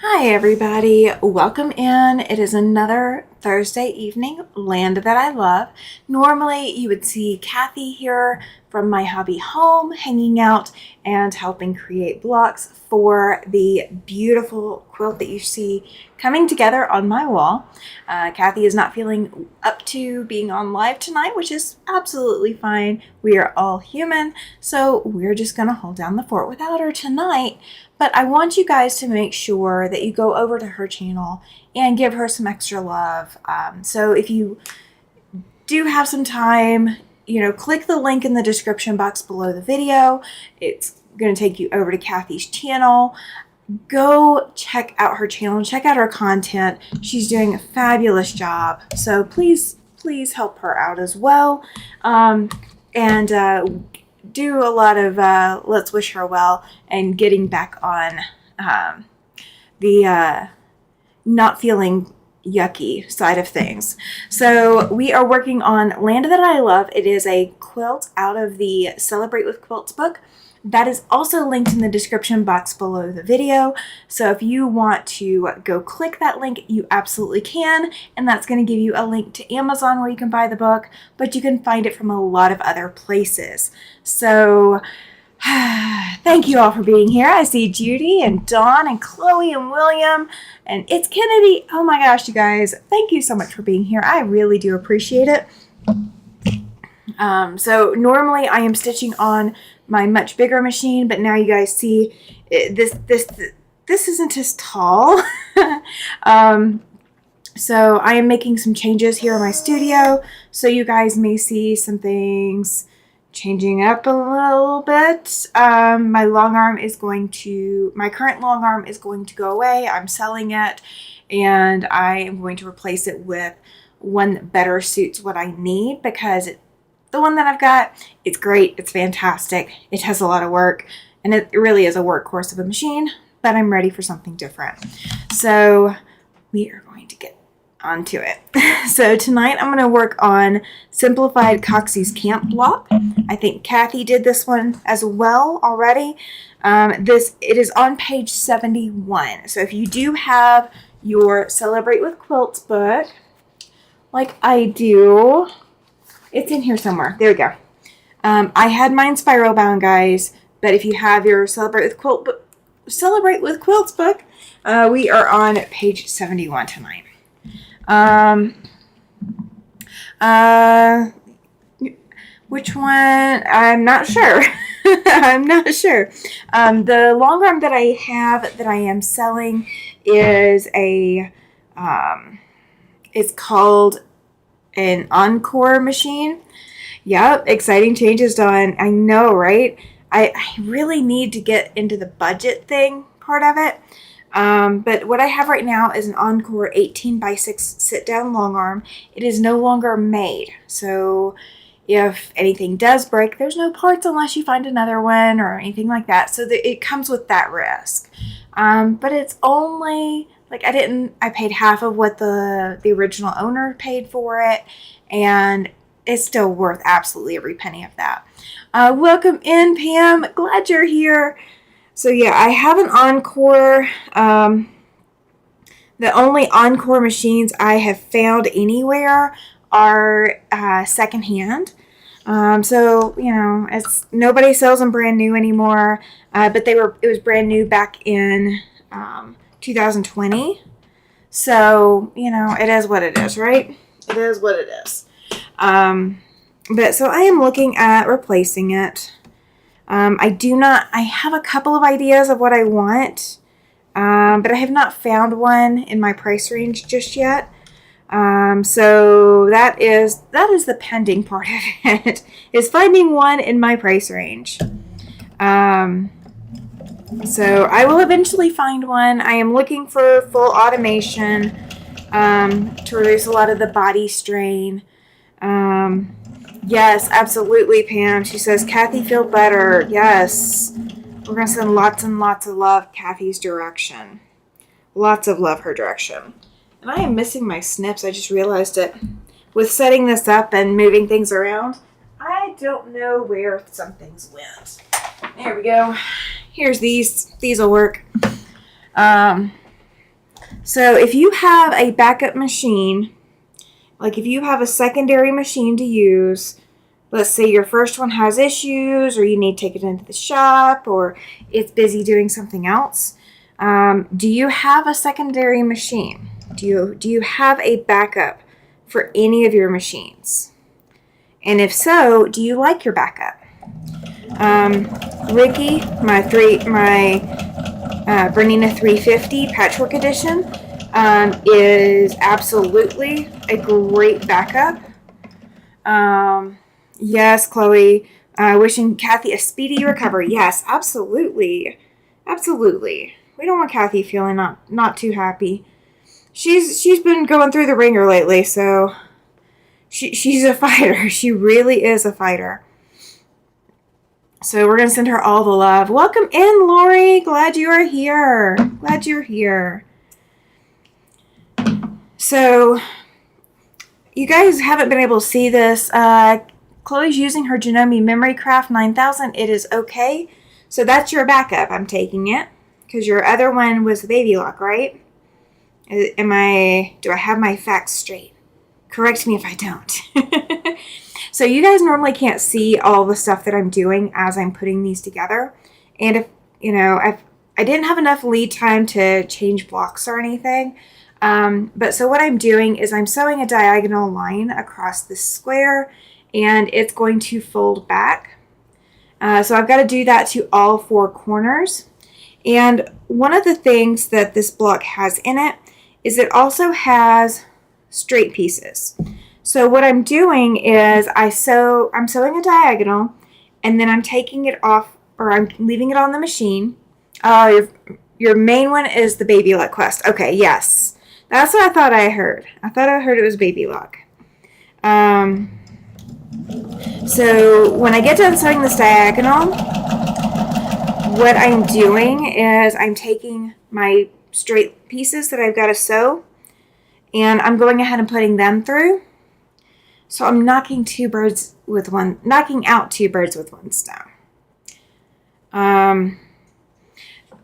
Hi everybody, welcome in. It is another Thursday evening, land that I love. Normally you would see Cathy here from my hubby home hanging out and helping create blocks for the beautiful quilt that you see coming together on my wall. Cathy is not feeling up to being on live tonight, which is absolutely fine. We are all human, so we're just gonna hold down the fort without her tonight. But I want you guys to make sure that you go over to her channel and give her some extra love. So if you do have some time, click the link in the description box below the video. It's going to take you over to Cathy's channel. Go check out her channel and check out her content. She's doing a fabulous job. So please help her out as well. Do a lot of let's wish her well and getting back on the not feeling yucky side of things. So we are working on Land That I Love. It is a quilt out of the Celebrate With Quilts book. That is also linked in the description box below the video. So if you want to go click that link, you absolutely can. And that's going to give you a link to Amazon where you can buy the book, but you can find it from a lot of other places. So thank you all for being here. I see Judy and Dawn and Chloe and William and it's Kennedy. Oh my gosh, you guys, thank you so much for being here. I really do appreciate it. So normally I am stitching on my much bigger machine, but now you guys see this isn't as tall. So I am making some changes here in my studio, so you guys may see some things changing up a little bit. My current long arm is going to go away. I'm selling it, and I am going to replace it with one that better suits what I need, because the one that I've got, it's great, it's fantastic, it has a lot of work, and it really is a workhorse of a machine, but I'm ready for something different. So we are going to get onto it. So tonight I'm going to work on Simplified Coxey's Camp Block. I think Cathy did this one as well already. It is on page 71. So if you do have your Celebrate With Quilts book, like I do, it's in here somewhere. There we go. I had mine spiral bound, guys, but if you have your Celebrate With Quilts book, we are on page 71 tonight. Which one? I'm not sure. I'm not sure. The long arm that I have that I am selling is it's called an Encore machine. Yep, exciting changes, Dawn. I know, right? I really need to get into the budget thing part of it. But what I have right now is an Encore 18x6 sit-down long arm. It is no longer made, so if anything does break, there's no parts unless you find another one or anything like that. So it comes with that risk. But it's only I paid half of what the original owner paid for it, and it's still worth absolutely every penny of that. Welcome in, Pam. Glad you're here. So yeah, I have an Encore. The only Encore machines I have found anywhere are secondhand. So it's nobody sells them brand new anymore. But it was brand new back in 2020. So, it is what it is, right? It is what it is. But so I am looking at replacing it. I have a couple of ideas of what I want, but I have not found one in my price range just yet. So that is the pending part of it, is finding one in my price range. So I will eventually find one. I am looking for full automation to reduce a lot of the body strain. Yes, absolutely, Pam. She says, Cathy, feel better. Yes. We're going to send lots and lots of love Cathy's direction. Lots of love her direction. And I am missing my snips. I just realized it. With setting this up and moving things around, I don't know where some things went. There we go. Here's these. These will work. So if you have a backup machine, like if you have a secondary machine to use, let's say your first one has issues, or you need to take it into the shop, or it's busy doing something else, do you have a secondary machine? Do you have a backup for any of your machines? And if so, do you like your backup? Ricky, my Bernina 350 Patchwork Edition is absolutely a great backup. Yes, Chloe, wishing Cathy a speedy recovery. Yes, absolutely. Absolutely. We don't want Cathy feeling not too happy. She's been going through the ringer lately, so she's a fighter. She really is a fighter. So we're going to send her all the love. Welcome in, Lori. Glad you are here. Glad you're here. So you guys haven't been able to see this. Chloe's using her Janome Memory Craft 9000. It is okay. So that's your backup. I'm taking it because your other one was the Baby Lock, right? Do I have my facts straight? Correct me if I don't. So you guys normally can't see all the stuff that I'm doing as I'm putting these together. And if, I didn't have enough lead time to change blocks or anything. But so what I'm doing is I'm sewing a diagonal line across this square, and it's going to fold back. So I've got to do that to all four corners. And one of the things that this block has in it is it also has straight pieces. So what I'm doing is I'm sewing a diagonal, and then I'm taking it off, or I'm leaving it on the machine. Your main one is the Baby Lock Quest. Okay, yes. That's what I thought I heard. I thought I heard it was Baby Lock. So when I get done sewing this diagonal, what I'm doing is I'm taking my straight pieces that I've got to sew, and I'm going ahead and putting them through. So I'm knocking out 2 birds with one stone.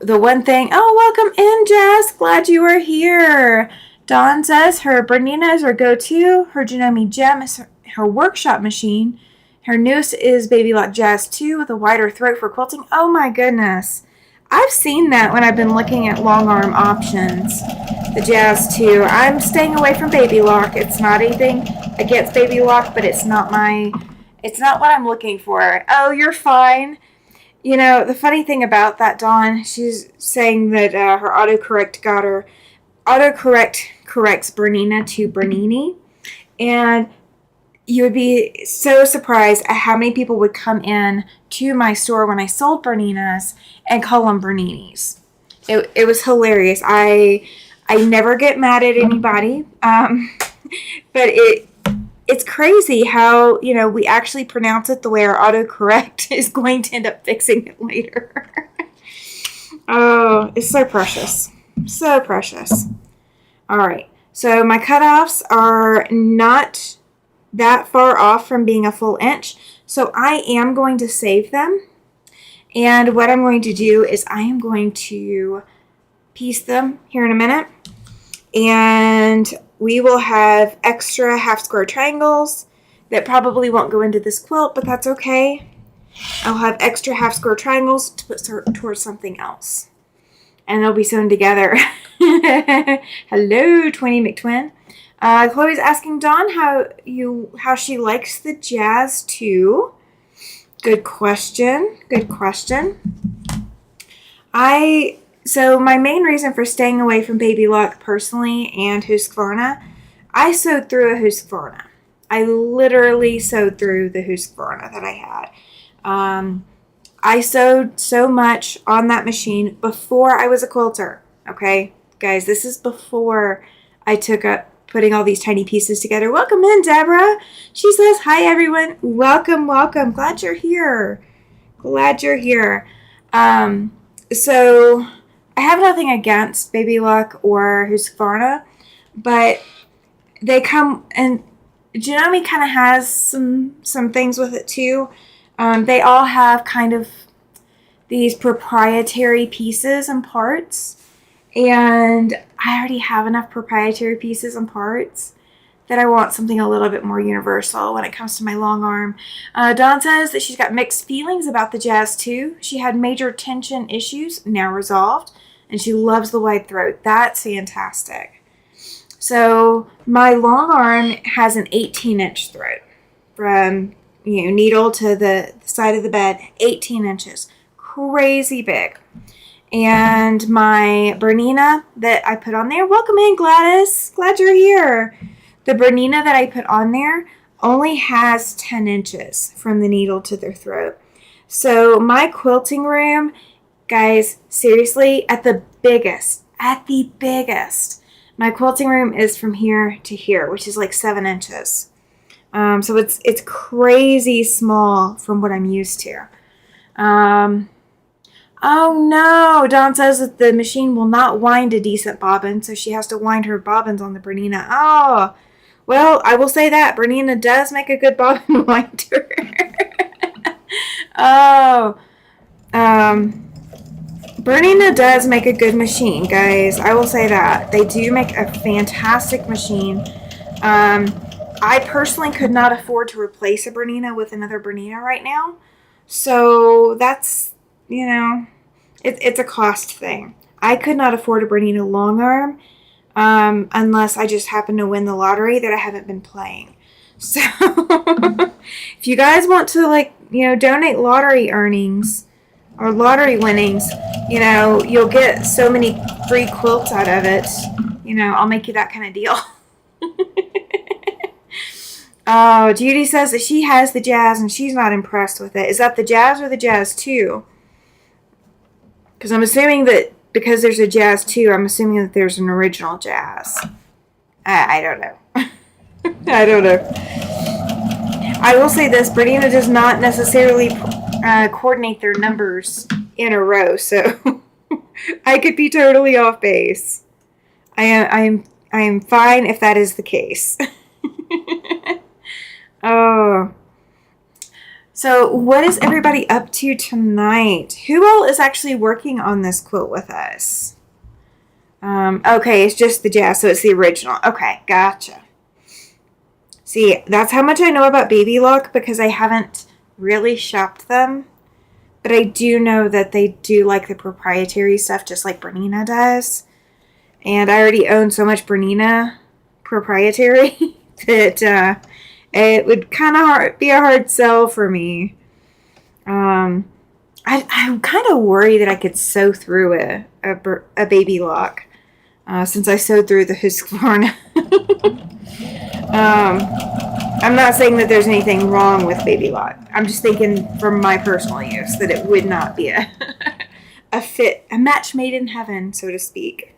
The one thing, welcome in, Jess. Glad you are here. Dawn says her Bernina is her go-to. Her Janome Gem is her workshop machine. Her newest is Baby Lock Jazz 2 with a wider throat for quilting. Oh my goodness. I've seen that when I've been looking at long arm options. The Jazz 2. I'm staying away from Baby Lock. It's not anything against Baby Lock, but it's not what I'm looking for. Oh, you're fine. The funny thing about that, Dawn, she's saying that her autocorrect corrects Bernina to Bernini. And you would be so surprised at how many people would come in to my store when I sold Berninas and call them Berninis. It was hilarious. I never get mad at anybody, but it's crazy how, we actually pronounce it the way our autocorrect is going to end up fixing it later. Oh, it's so precious. So precious. All right. So my cutoffs are not that far off from being a full inch. So I am going to save them. And what I'm going to do is I am going to piece them here in a minute. And we will have extra half square triangles that probably won't go into this quilt, but that's okay. I'll have extra half square triangles to put towards something else. And they'll be sewn together. Hello, Twinny McTwin. Chloe's asking Dawn how she likes the Jazz 2. Good question. Good question. So my main reason for staying away from Baby Lock personally and Husqvarna, I sewed through a Husqvarna. I literally sewed through the Husqvarna that I had. I sewed so much on that machine before I was a quilter. Okay, guys, this is before I took up putting all these tiny pieces together. Welcome in, Deborah. She says, hi, everyone. Welcome, welcome. Glad you're here. Glad you're here. So I have nothing against Baby Lock or Husqvarna, but they come, and Janome kind of has some things with it too. They all have kind of these proprietary pieces and parts, And I already have enough proprietary pieces and parts that I want something a little bit more universal when it comes to my long arm. Dawn says that she's got mixed feelings about the Jazz 2. She had major tension issues, now resolved, and she loves the wide throat. That's fantastic. So my long arm has an 18-inch throat from needle to the side of the bed, 18 inches. Crazy big. And my Bernina that I put on there, welcome in, Gladys. Glad you're here. The Bernina that I put on there only has 10 inches from the needle to their throat. So my quilting room, guys, seriously, at the biggest, my quilting room is from here to here, which is like 7 inches. So it's crazy small from what I'm used to. Oh no, Dawn says that the machine will not wind a decent bobbin, so she has to wind her bobbins on the Bernina. Oh, well, I will say that Bernina does make a good bobbin winder. Bernina does make a good machine, guys. I will say that. They do make a fantastic machine. I personally could not afford to replace a Bernina with another Bernina right now. So that's, it's a cost thing. I could not afford a Bernina long arm unless I just happen to win the lottery that I haven't been playing. So if you guys want to donate lottery earnings or lottery winnings, you'll get so many free quilts out of it. I'll make you that kind of deal. Oh, Judy says that she has the Jazz and she's not impressed with it. Is that the Jazz or the Jazz 2? Because I'm assuming that because there's a Jazz 2, I'm assuming that there's an original Jazz. I don't know. I don't know. I will say this, Bernina does not necessarily coordinate their numbers in a row, so I could be totally off base. I am fine if that is the case. Oh. So what is everybody up to tonight? Who all is actually working on this quilt with us? Okay, it's just the Jazz, so it's the original. Okay, gotcha. See, that's how much I know about Baby Lock because I haven't really shopped them. But I do know that they do like the proprietary stuff just like Bernina does. And I already own so much Bernina proprietary that it would kind of be a hard sell for me. I'm kind of worried that I could sew through a Baby Lock since I sewed through the Husqvarna. I'm not saying that there's anything wrong with Baby Lock. I'm just thinking from my personal use that it would not be a match made in heaven, so to speak.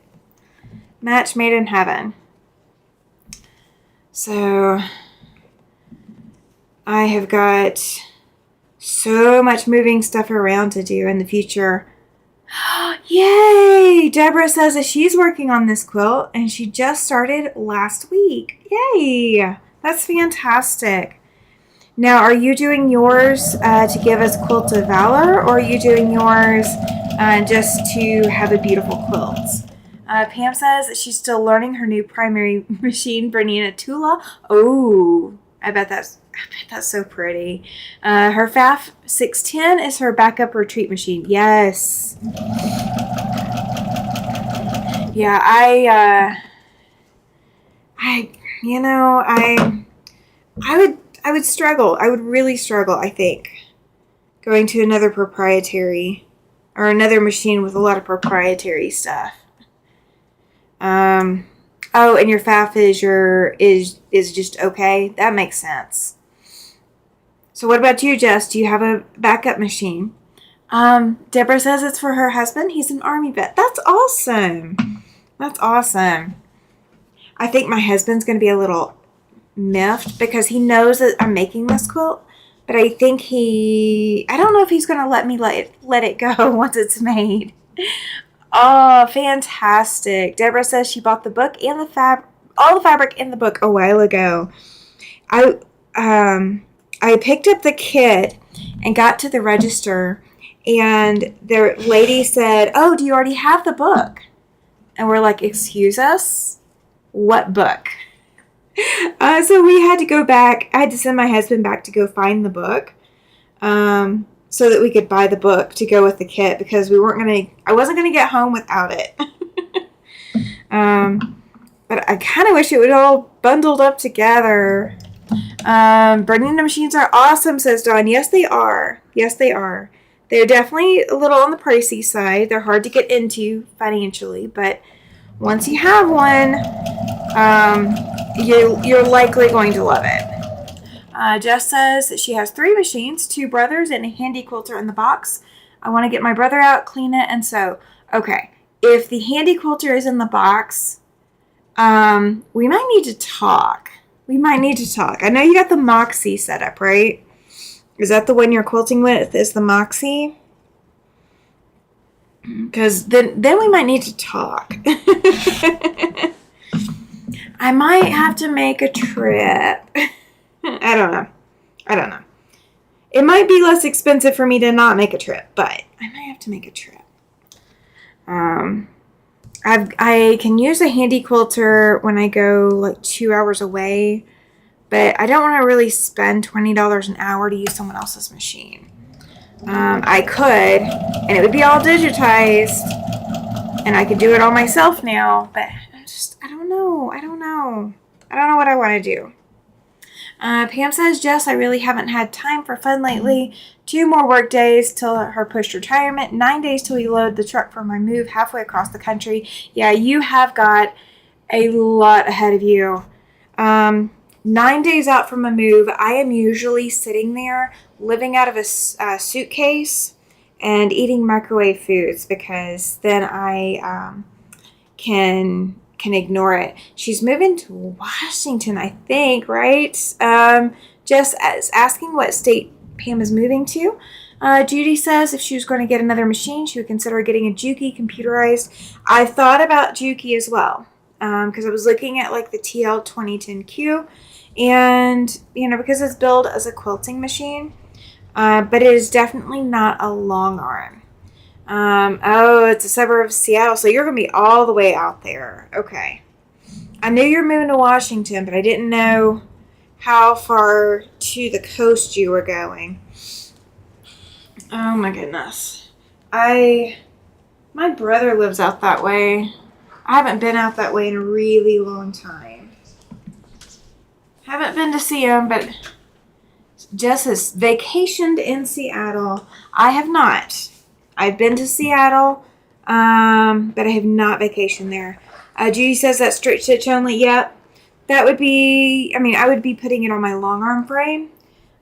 Match made in heaven. So I have got so much moving stuff around to do in the future. Yay! Deborah says that she's working on this quilt and she just started last week. Yay! That's fantastic. Now, are you doing yours to give us Quilt of Valor, or are you doing yours just to have a beautiful quilt? Pam says that she's still learning her new primary machine, Bernina Tula. Oh, I bet that's so pretty. Her FAF 610 is her backup retreat machine. Yes. Yeah, I would struggle. I would really struggle, I think, going to another proprietary or another machine with a lot of proprietary stuff. Oh, and your FAF is just okay. That makes sense. So what about you, Jess? Do you have a backup machine? Deborah says it's for her husband. He's an Army vet. That's awesome. That's awesome. I think my husband's going to be a little miffed because he knows that I'm making this quilt, but I think I don't know if he's going to let me let it go once it's made. Oh, fantastic. Deborah says she bought the book and all the fabric in the book a while ago. I picked up the kit and got to the register, and the lady said, "Oh, do you already have the book?" And we're like, excuse us? What book? So we had to go back. I had to send my husband back to go find the book. So that we could buy the book to go with the kit, because I wasn't going to get home without it. But I kind of wish it would all bundled up together. Bernina machines are awesome, says Dawn. Yes, they are. Yes, they are. They're definitely a little on the pricey side. They're hard to get into financially, but once you have one, you're likely going to love it. Jess says that she has 3 machines, 2 brothers, and a handy quilter in the box. I want to get my brother out, clean it, and sew. Okay, if the handy quilter is in the box, we might need to talk. I know you got the Moxie set up, right? Is that the one you're quilting with, is the Moxie? Because then we might need to talk. I might have to make a trip. I don't know. It might be less expensive for me to not make a trip, but I might have to make a trip. I can use a handy quilter when I go like 2 hours away, but I don't want to really spend $20 an hour to use someone else's machine. I could, and it would be all digitized, and I could do it all myself now, but I don't know. I don't know what I want to do. Pam says, Jess, I really haven't had time for fun lately. 2 more work days till her pushed retirement. 9 days till we load the truck for my move halfway across the country. Yeah, you have got a lot ahead of you. 9 days out from a move, I am usually sitting there living out of a suitcase and eating microwave foods, because then I can ignore it. She's moving to Washington, I think, right? Just asking what state Pam is moving to. Judy says if she was going to get another machine, she would consider getting a Juki computerized. I thought about Juki as well, because I was looking at like the TL 2010Q, and because it's billed as a quilting machine, but it is definitely not a long arm. It's a suburb of Seattle, so you're going to be all the way out there. Okay. I knew you were moving to Washington, but I didn't know how far to the coast you were going. Oh my goodness. My brother lives out that way. I haven't been out that way in a really long time. Haven't been to see him, but Jess has vacationed in Seattle. I have not. I've been to Seattle, but I have not vacationed there. Judy says that straight stitch only. Yep. That would be, I would be putting it on my long arm frame,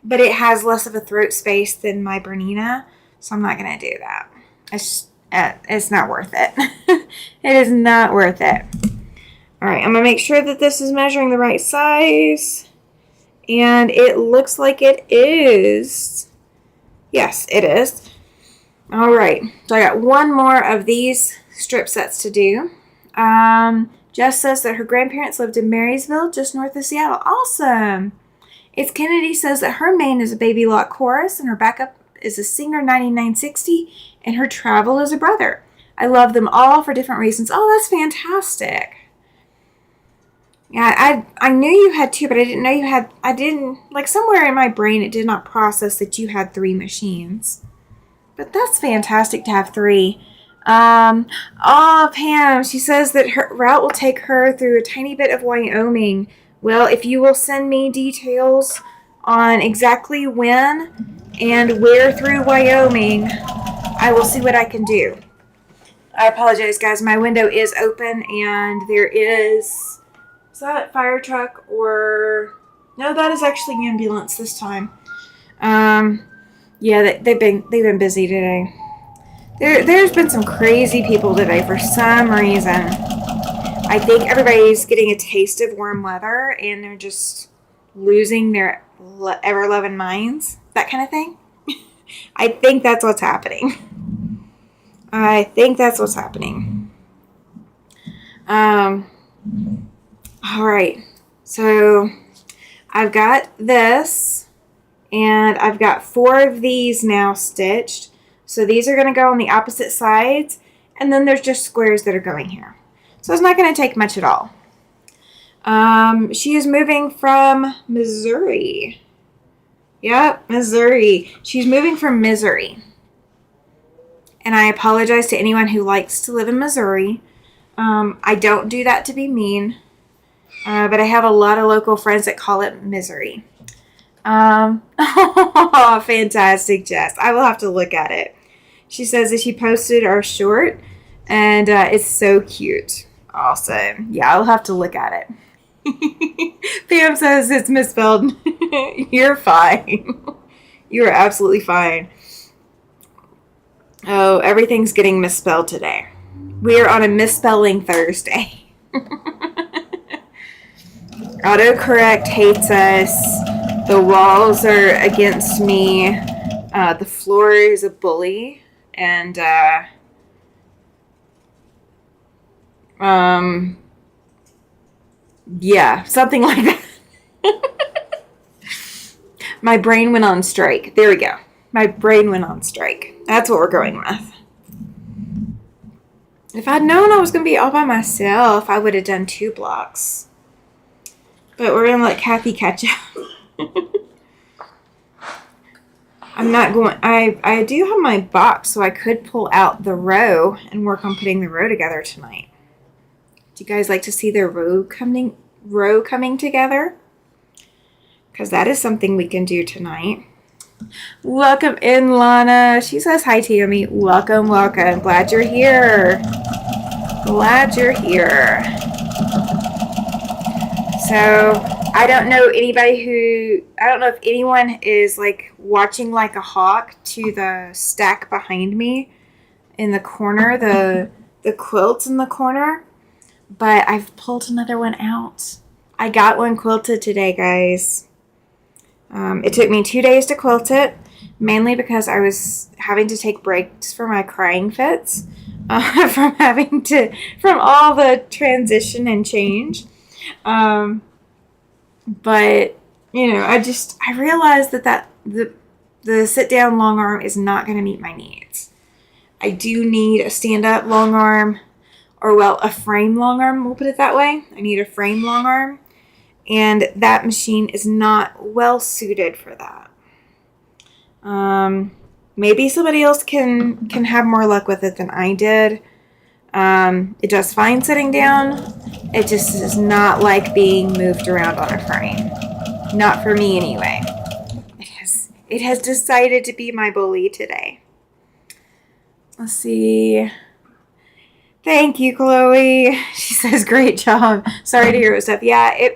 but it has less of a throat space than my Bernina, so I'm not going to do that. It's not worth it. It is not worth it. All right, I'm going to make sure that this is measuring the right size, and it looks like it is. Yes, it is. All right, so I got 1 more of these strip sets to do. Jess says that her grandparents lived in Marysville, just north of Seattle. Awesome. It's Kennedy says that her main is a baby lock chorus, and her backup is a Singer 9960, and her travel is a brother. I love them all for different reasons. Oh, that's fantastic. Yeah, I knew you had 2, but I didn't know you had, somewhere in my brain it did not process that you had 3 machines. But that's fantastic to have 3. Pam, she says that her route will take her through a tiny bit of Wyoming. Well, if you will send me details on exactly when and where through Wyoming, I will see what I can do. I apologize, guys. My window is open, and there is that a fire truck or... No, that is actually an ambulance this time. Yeah, they've been busy today. There's been some crazy people today for some reason. I think everybody's getting a taste of warm weather, and they're just losing their ever-loving minds. That kind of thing. I think that's what's happening. All right. So I've got this, and I've got 4 of these now stitched. So these are going to go on the opposite sides, and then there's just squares that are going here. So it's not going to take much at all. She is moving from Missouri. Yep, Missouri. She's moving from Missouri. And I apologize to anyone who likes to live in Missouri. I don't do that to be mean. But I have a lot of local friends that call it misery. Oh, fantastic, Jess. I will have to look at it. She says that she posted our short, and it's so cute. Awesome. Yeah, I'll have to look at it. Pam says it's misspelled. You're fine. You're absolutely fine. Oh, everything's getting misspelled today. We are on a misspelling Thursday. Autocorrect hates us. The walls are against me. The floor is a bully. And, yeah, something like that. My brain went on strike. There we go. My brain went on strike. That's what we're going with. If I'd known I was going to be all by myself, I would have done 2 blocks. But we're going to let Cathy catch up. I'm not going... I do have my box, so I could pull out the row and work on putting the row together tonight. Do you guys like to see the row coming together? Because that is something we can do tonight. Welcome in, Lana. She says hi, Tammy. Welcome, welcome. Glad you're here. Glad you're here. So, I don't know if anyone is like watching like a hawk to the stack behind me in the corner, the quilts in the corner, but I've pulled another one out. I got one quilted today, guys. It took me 2 days to quilt it, mainly because I was having to take breaks for my crying fits from all the transition and change. But, you know, I realized that the sit down long arm is not going to meet my needs. I do need a stand up long arm, or well, a frame long arm, we'll put it that way. I need a frame long arm, and that machine is not well suited for that. Maybe somebody else can have more luck with it than I did. It does fine sitting down. It just is not like being moved around on a frame. Not for me anyway. It has decided to be my bully today. Let's see. Thank you, Chloe. She says, great job. Sorry to hear it stuff. Yeah,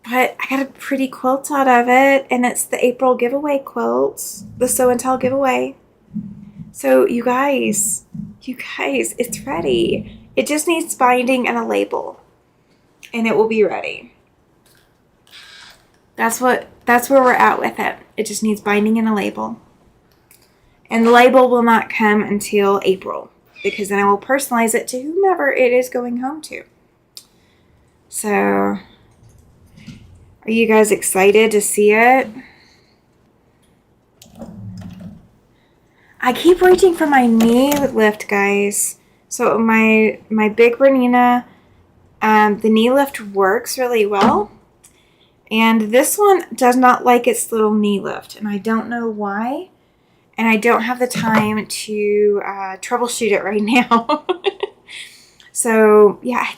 but I got a pretty quilt out of it, and it's the April giveaway quilts, the Sew and Tell giveaway. So you guys, it's ready. It just needs binding and a label, and it will be ready. That's where we're at with it. It just needs binding and a label. And the label will not come until April, because then I will personalize it to whomever it is going home to. So, are you guys excited to see it? I keep reaching for my knee lift, guys. So my big Bernina, the knee lift works really well. And this one does not like its little knee lift. And I don't know why. And I don't have the time to troubleshoot it right now. So, yeah, I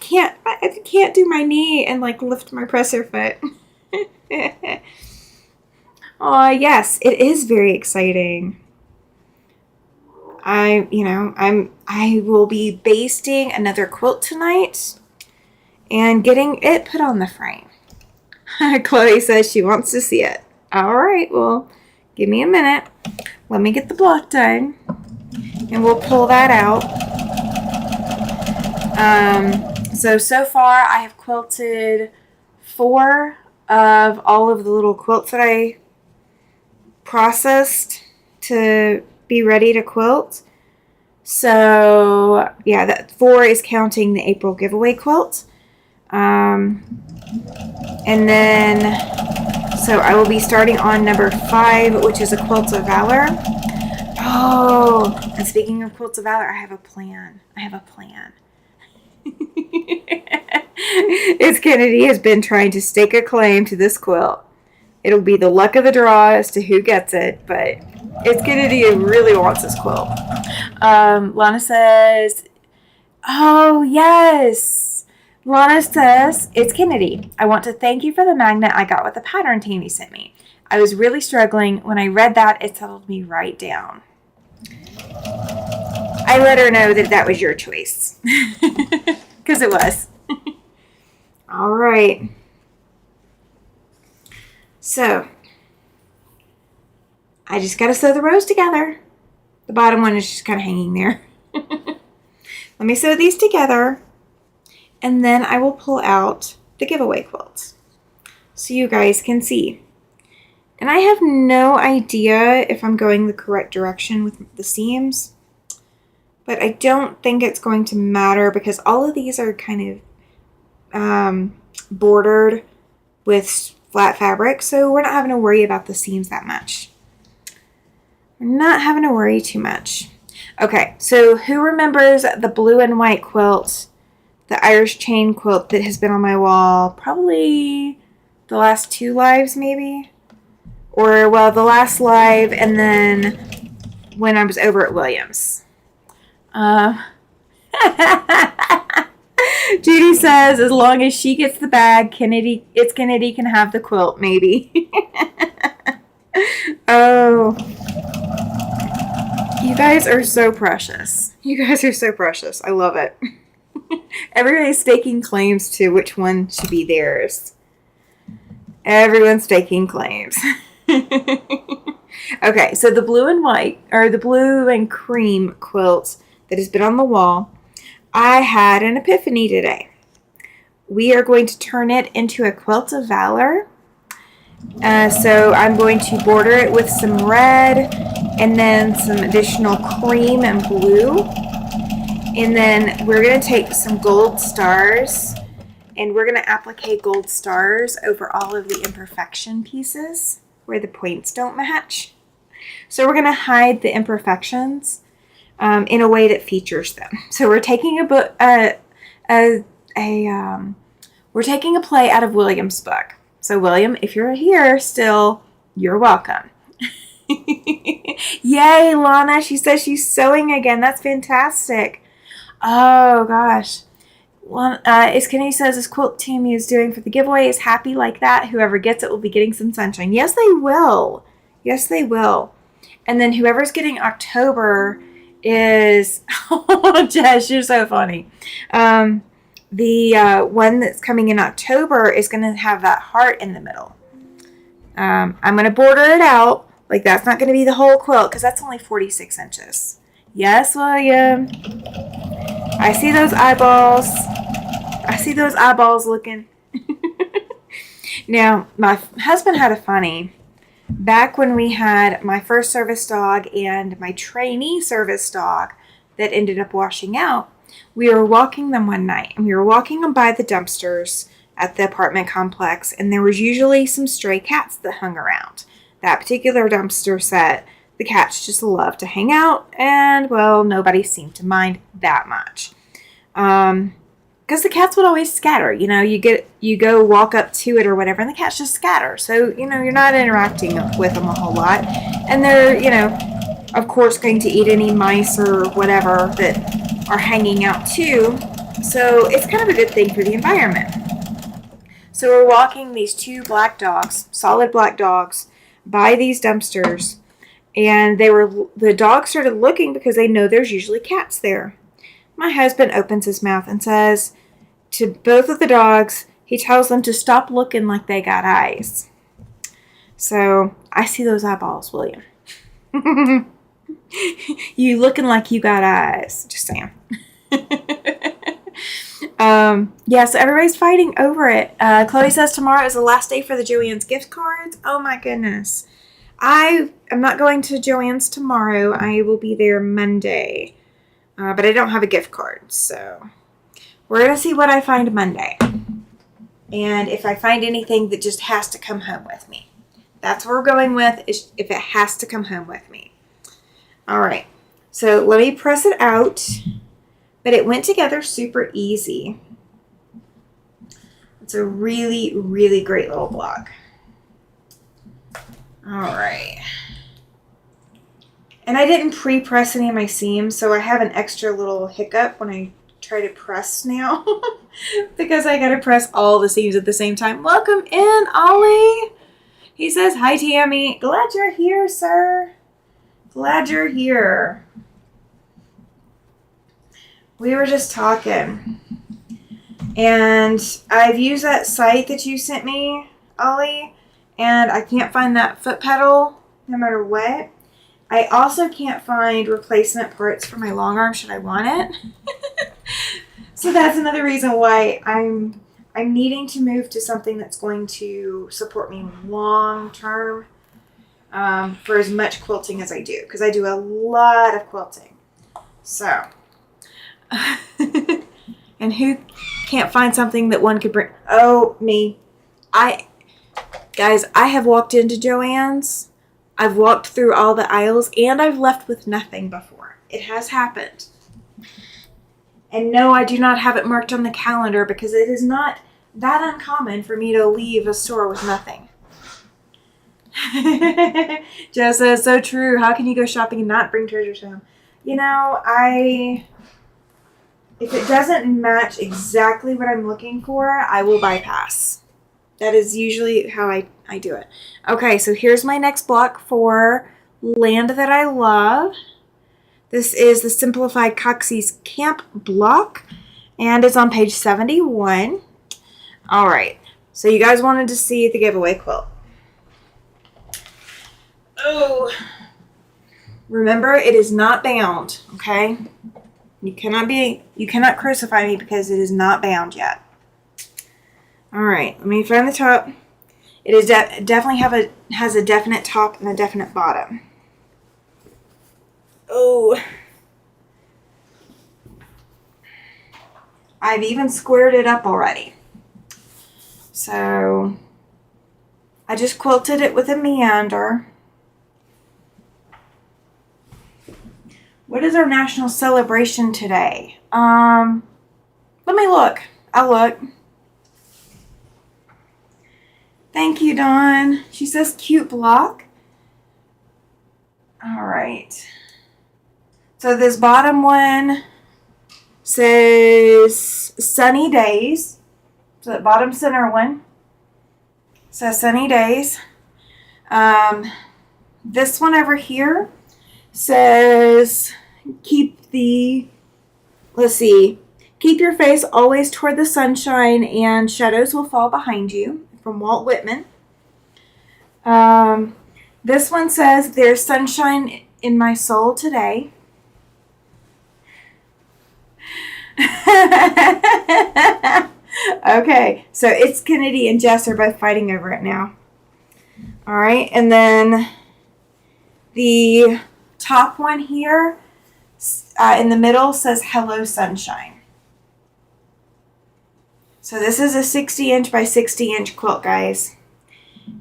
can't do my knee and like lift my presser foot. Oh, yes, it is very exciting. I will be basting another quilt tonight and getting it put on the frame. Chloe says she wants to see it. All right, well, give me a minute. Let me get the block done, and we'll pull that out. So far I have quilted 4 of all of the little quilts that I processed to be ready to quilt. So yeah, that 4 is counting the April giveaway quilt. And then, so I will be starting on number 5, which is a Quilts of Valor. Oh, and speaking of Quilts of Valor, I have a plan. It's Kennedy has been trying to stake a claim to this quilt. It'll be the luck of the draw as to who gets it, but it's Kennedy who really wants this quilt. Lana says, oh, yes. Lana says, it's Kennedy. I want to thank you for the magnet I got with the pattern Tammy sent me. I was really struggling. When I read that, it settled me right down. I let her know that that was your choice. Because it was. All right. So, I just got to sew the rows together. The bottom one is just kind of hanging there. Let me sew these together, and then I will pull out the giveaway quilts so you guys can see. And I have no idea if I'm going the correct direction with the seams, but I don't think it's going to matter because all of these are kind of bordered with flat fabric, so we're not having to worry about the seams that much. We're not having to worry too much. Okay, so who remembers the blue and white quilt, the Irish chain quilt that has been on my wall probably the last 2 lives maybe? Or, well, the last live and then when I was over at Williams. Judy says, as long as she gets the bag, Kennedy can have the quilt, maybe. Oh. You guys are so precious. You guys are so precious. I love it. Everybody's staking claims to which one should be theirs. Everyone's staking claims. Okay, so the blue and white, or the blue and cream quilt that has been on the wall, I had an epiphany today. We are going to turn it into a quilt of valor. So I'm going to border it with some red and then some additional cream and blue. And then we're going to take some gold stars and we're going to applique gold stars over all of the imperfection pieces where the points don't match. So we're going to hide the imperfections in a way that features them. So we're taking we're taking a play out of William's book. So William, if you're here still, you're welcome. Yay, Lana. She says she's sewing again. That's fantastic. Oh, gosh. As Kenny says, this quilt Tammy is doing for the giveaway is happy like that. Whoever gets it will be getting some sunshine. Yes, they will. Yes, they will. And then whoever's getting October is... Oh, Jess, you're so funny. The one that's coming in October is going to have that heart in the middle. I'm going to border it out. Like, that's not going to be the whole quilt because that's only 46 inches. Yes, William. I see those eyeballs. I see those eyeballs looking. Now, my husband had a funny. Back when we had my first service dog and my trainee service dog that ended up washing out, we were walking them one night, and we were walking them by the dumpsters at the apartment complex, and there was usually some stray cats that hung around. That particular dumpster set, the cats just love to hang out, and, well, nobody seemed to mind that much. Because the cats would always scatter. You know, you go walk up to it or whatever, and the cats just scatter. So, you know, you're not interacting with them a whole lot. And they're, you know, of course, going to eat any mice or whatever that are hanging out too. So it's kind of a good thing for the environment. So we're walking these 2 black dogs, solid black dogs, by these dumpsters. And the dogs started looking because they know there's usually cats there. My husband opens his mouth and says to both of the dogs, he tells them to stop looking like they got eyes. So I see those eyeballs, William. You looking like you got eyes. Just saying. Yeah, so everybody's fighting over it. Chloe says tomorrow is the last day for the Joann's gift cards. Oh my goodness. I am not going to Joann's tomorrow. I will be there Monday. But I don't have a gift card, so we're going to see what I find Monday. And if I find anything that just has to come home with me. That's what we're going with, is if it has to come home with me. All right, so let me press it out. But it went together super easy. It's a really, really great little block. All right. And I didn't pre-press any of my seams, so I have an extra little hiccup when I try to press now because I got to press all the seams at the same time. Welcome in, Ollie. He says, hi, Tammy. Glad you're here, sir. Glad you're here. We were just talking. And I've used that site that you sent me, Ollie, and I can't find that foot pedal no matter what. I also can't find replacement parts for my long arm should I want it. So that's another reason why I'm needing to move to something that's going to support me long term for as much quilting as I do, because I do a lot of quilting. So, and who can't find something that one could bring? Oh, me. Guys, I have walked into Joann's. I've walked through all the aisles, and I've left with nothing before. It has happened. And no, I do not have it marked on the calendar because it is not that uncommon for me to leave a store with nothing. Jess says, so true. How can you go shopping and not bring treasures home? You know, if it doesn't match exactly what I'm looking for, I will bypass. That is usually how I do it. Okay, so here's my next block for Land That I Love. This is the Simplified Coxie's Camp block, and it's on page 71. All right, so you guys wanted to see the giveaway quilt. Oh, remember, it is not bound, okay? You cannot crucify me because it is not bound yet. All right, let me find the top. It is definitely has a definite top and a definite bottom. Oh, I've even squared it up already. So I just quilted it with a meander. What is our national celebration today? Let me look. I'll look. Thank you, Dawn. She says cute block. All right. So this bottom one says sunny days. So that bottom center one says sunny days. This one over here says keep your face always toward the sunshine and shadows will fall behind you, from Walt Whitman. This one says there's sunshine in my soul today. Okay, so it's Kennedy and Jess are both fighting over it now. All right, and then the top one here in the middle says hello sunshine. So this is a 60-inch by 60-inch quilt, guys.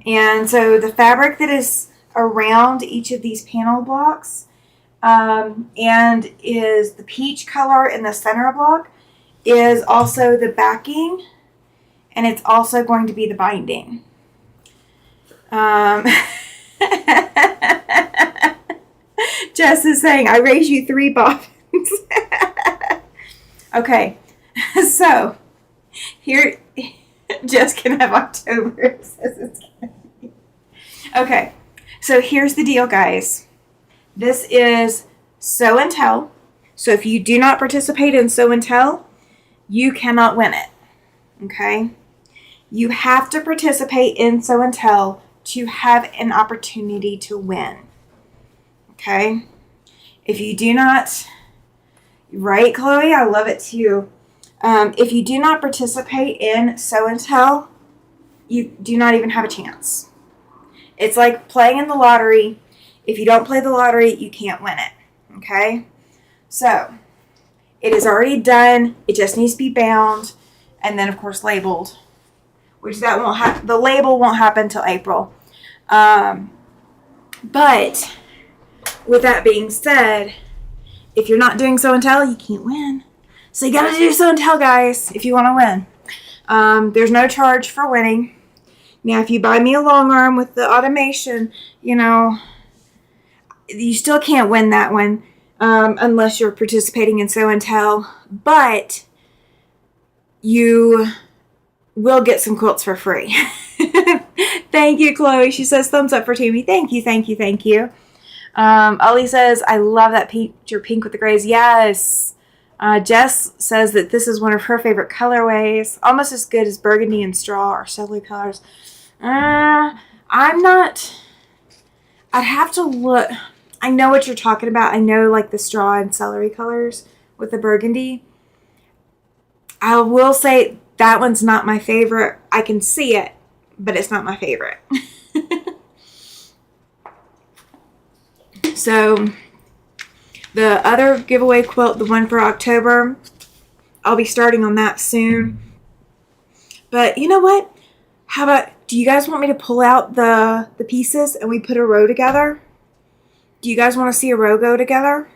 And so the fabric that is around each of these panel blocks and is the peach color in the center block is also the backing, and it's also going to be the binding. Jess is saying, I raised you 3 bobbins. Okay, so here, Jess can have October. It says it's gonna be. Okay, so here's the deal, guys. This is Sew and Tell. So if you do not participate in Sew and Tell, you cannot win it. Okay? You have to participate in Sew and Tell to have an opportunity to win. Okay? If you do not, right, Chloe? I love it too. If you do not participate in Sew and Tell, you do not even have a chance. It's like playing in the lottery. If you don't play the lottery, you can't win it. Okay? So, it is already done. It just needs to be bound and then, of course, labeled. Which that won't happen. The label won't happen until April. But with that being said, if you're not doing Sew and Tell, you can't win. So you got to do Sew and Tell, guys, if you want to win. There's no charge for winning. Now, if you buy me a long arm with the automation, you know, you still can't win that one unless you're participating in Show and Tell. But you will get some quilts for free. Thank you, Chloe. She says thumbs up for Tammy. Thank you, thank you, thank you. Ollie says, I love that your pink with the grays. Yes. Jess says that this is one of her favorite colorways. Almost as good as burgundy and straw or celery colors. I'm not... I'd have to look... I know what you're talking about. I know like the straw and celery colors with the burgundy. I will say that one's not my favorite. I can see it, but it's not my favorite. So the other giveaway quilt, the one for October, I'll be starting on that soon. But you know what? How about, do you guys want me to pull out the pieces and we put a row together? Do you guys want to see a row go together?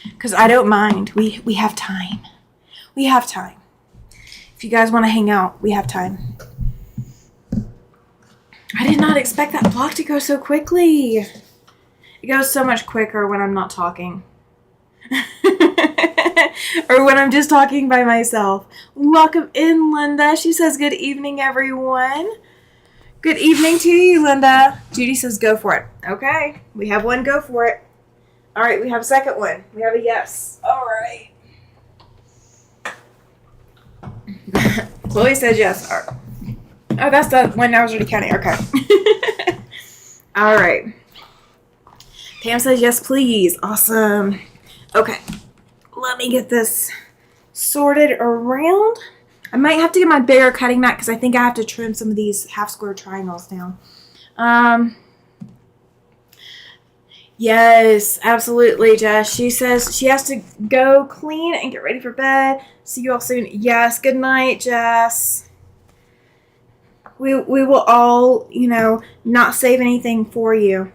Because I don't mind. We have time. We have time. If you guys want to hang out, we have time. I did not expect that block to go so quickly. It goes so much quicker when I'm not talking. Or when I'm just talking by myself. Welcome in, Linda. She says, good evening, everyone. Good evening to you, Linda. Judy says, go for it. Okay. We have one. Go for it. All right. We have a second one. We have a yes. All right. Chloe says yes. All right. Oh, that's the one I was already counting. Okay. All right. Pam says yes, please. Awesome. Okay. Let me get this sorted around. I might have to get my bigger cutting mat because I think I have to trim some of these half square triangles down. Yes, absolutely, Jess. She says she has to go clean and get ready for bed. See you all soon. Yes, good night, Jess. We will all, you know, not save anything for you.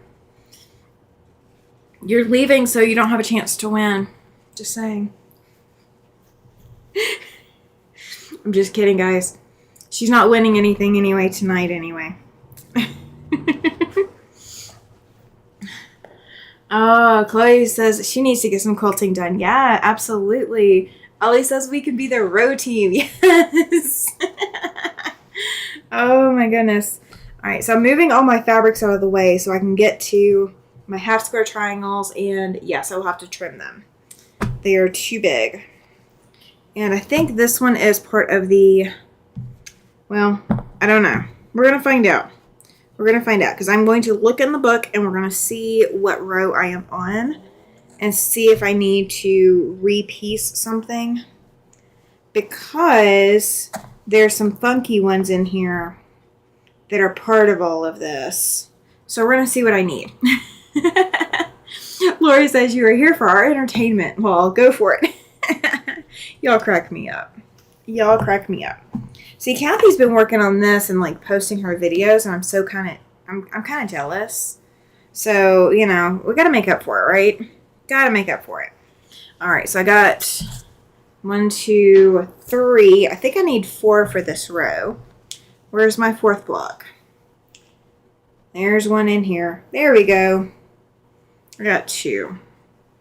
You're leaving so you don't have a chance to win. Just saying. I'm just kidding, guys. She's not winning anything anyway tonight anyway. Oh, Chloe says she needs to get some quilting done. Yeah, absolutely. Ollie says we can be the row team. Yes. Oh my goodness. All right, so I'm moving all my fabrics out of the way so I can get to my half square triangles, and yes, I'll have to trim them. They are too big. And I think this one is part of the, well, I don't know. We're going to find out. We're going to find out because I'm going to look in the book and we're going to see what row I am on and see if I need to repiece something, because there's some funky ones in here that are part of all of this. So we're going to see what I need. Lori says you are here for our entertainment. Well, go for it. Y'all crack me up. Y'all crack me up. See, Cathy's been working on this and like posting her videos, and I'm so I'm kind of jealous. So, you know, we got to make up for it, right? Got to make up for it. All right, so I got 1, 2, 3. I think I need 4 for this row. Where's my 4th block? There's one in here. There we go. I got 2.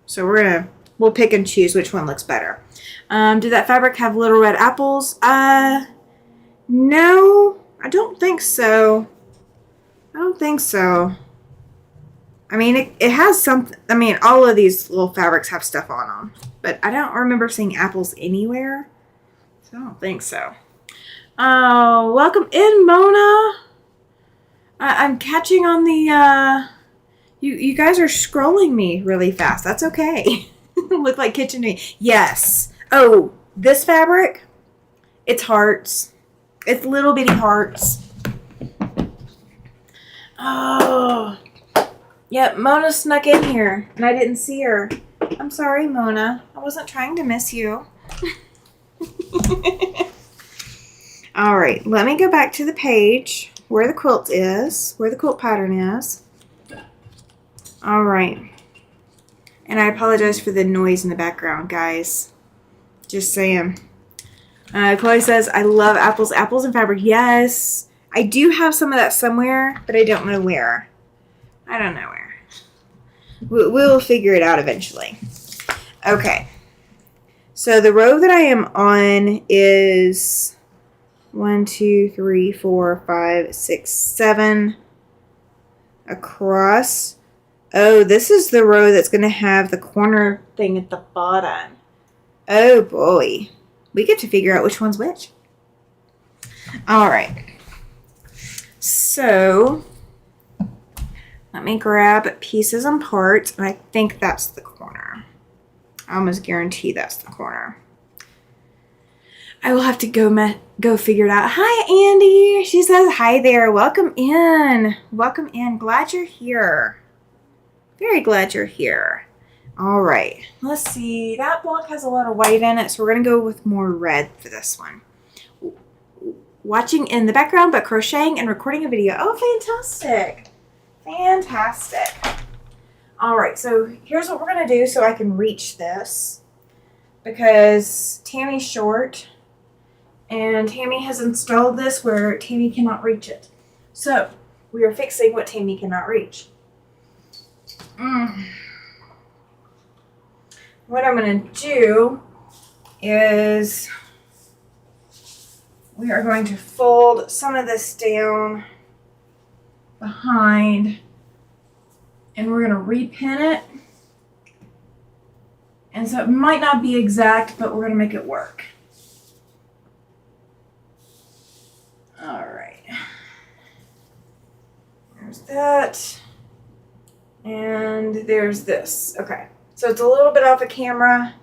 So we'll pick and choose which one looks better. Did that fabric have little red apples? No, I don't think so. I don't think so. I mean, it has something. I mean, all of these little fabrics have stuff on them, but I don't remember seeing apples anywhere. So I don't think so. Oh, welcome in, Mona. I'm catching on the, you guys are scrolling me really fast. That's okay. Look like kitchen to me. Yes. Oh, this fabric, it's hearts. It's little bitty hearts. Oh. Yep, Mona snuck in here, and I didn't see her. I'm sorry, Mona. I wasn't trying to miss you. All right, let me go back to the page where the quilt is, where the quilt pattern is. All right. And I apologize for the noise in the background, guys. Just saying. Chloe says, I love apples. Apples and fabric. Yes. I do have some of that somewhere, but I don't know where. I don't know where. We'll figure it out eventually. Okay. So the row that I am on is 1, 2, 3, 4, 5, 6, 7 across. Oh, this is the row that's going to have the corner thing at the bottom. Oh boy. We get to figure out which one's which. All right. So let me grab pieces and parts, and I think that's the corner. I almost guarantee that's the corner. I will have to go figure it out. Hi, Andy. She says hi there. Welcome in. Welcome in. Glad you're here. Very glad you're here. All right. Let's see. That block has a lot of white in it, so we're going to go with more red for this one. Watching in the background, but crocheting and recording a video. Oh, fantastic. Fantastic. All right. So here's what we're going to do so I can reach this, because Tammy's short. And Tammy has installed this where Tammy cannot reach it. So we are fixing what Tammy cannot reach. What I'm going to do is we are going to fold some of this down behind, and we're going to repin it. And so it might not be exact, but we're going to make it work. All right. There's that. And there's this. Okay. So it's a little bit off the camera.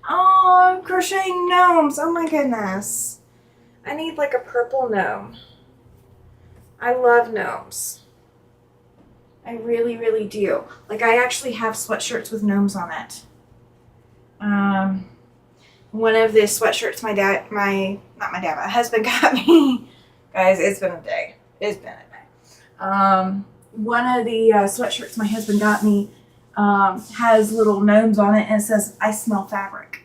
Oh, I'm crocheting gnomes. Oh my goodness. I need like a purple gnome. I love gnomes. I really, really do. Like, I actually have sweatshirts with gnomes on it. One of the sweatshirts my husband got me. Guys, it's been a day. It's been a day. One of the sweatshirts my husband got me has little gnomes on it, and it says, I smell fabric.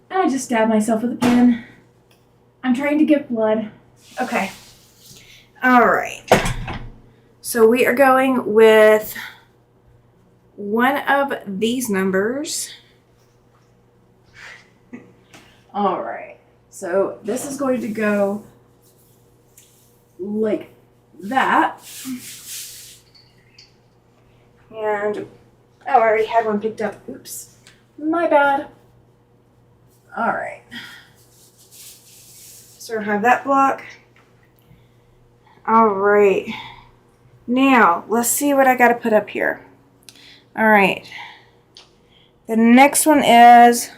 And I just stabbed myself with a pen. I'm trying to give blood. Okay. All right. So we are going with one of these numbers. All right. So this is going to go like that. And, oh, I already had one picked up. Oops. My bad. All right. So I have that block. All right. Now, let's see what I got to put up here. All right. The next one is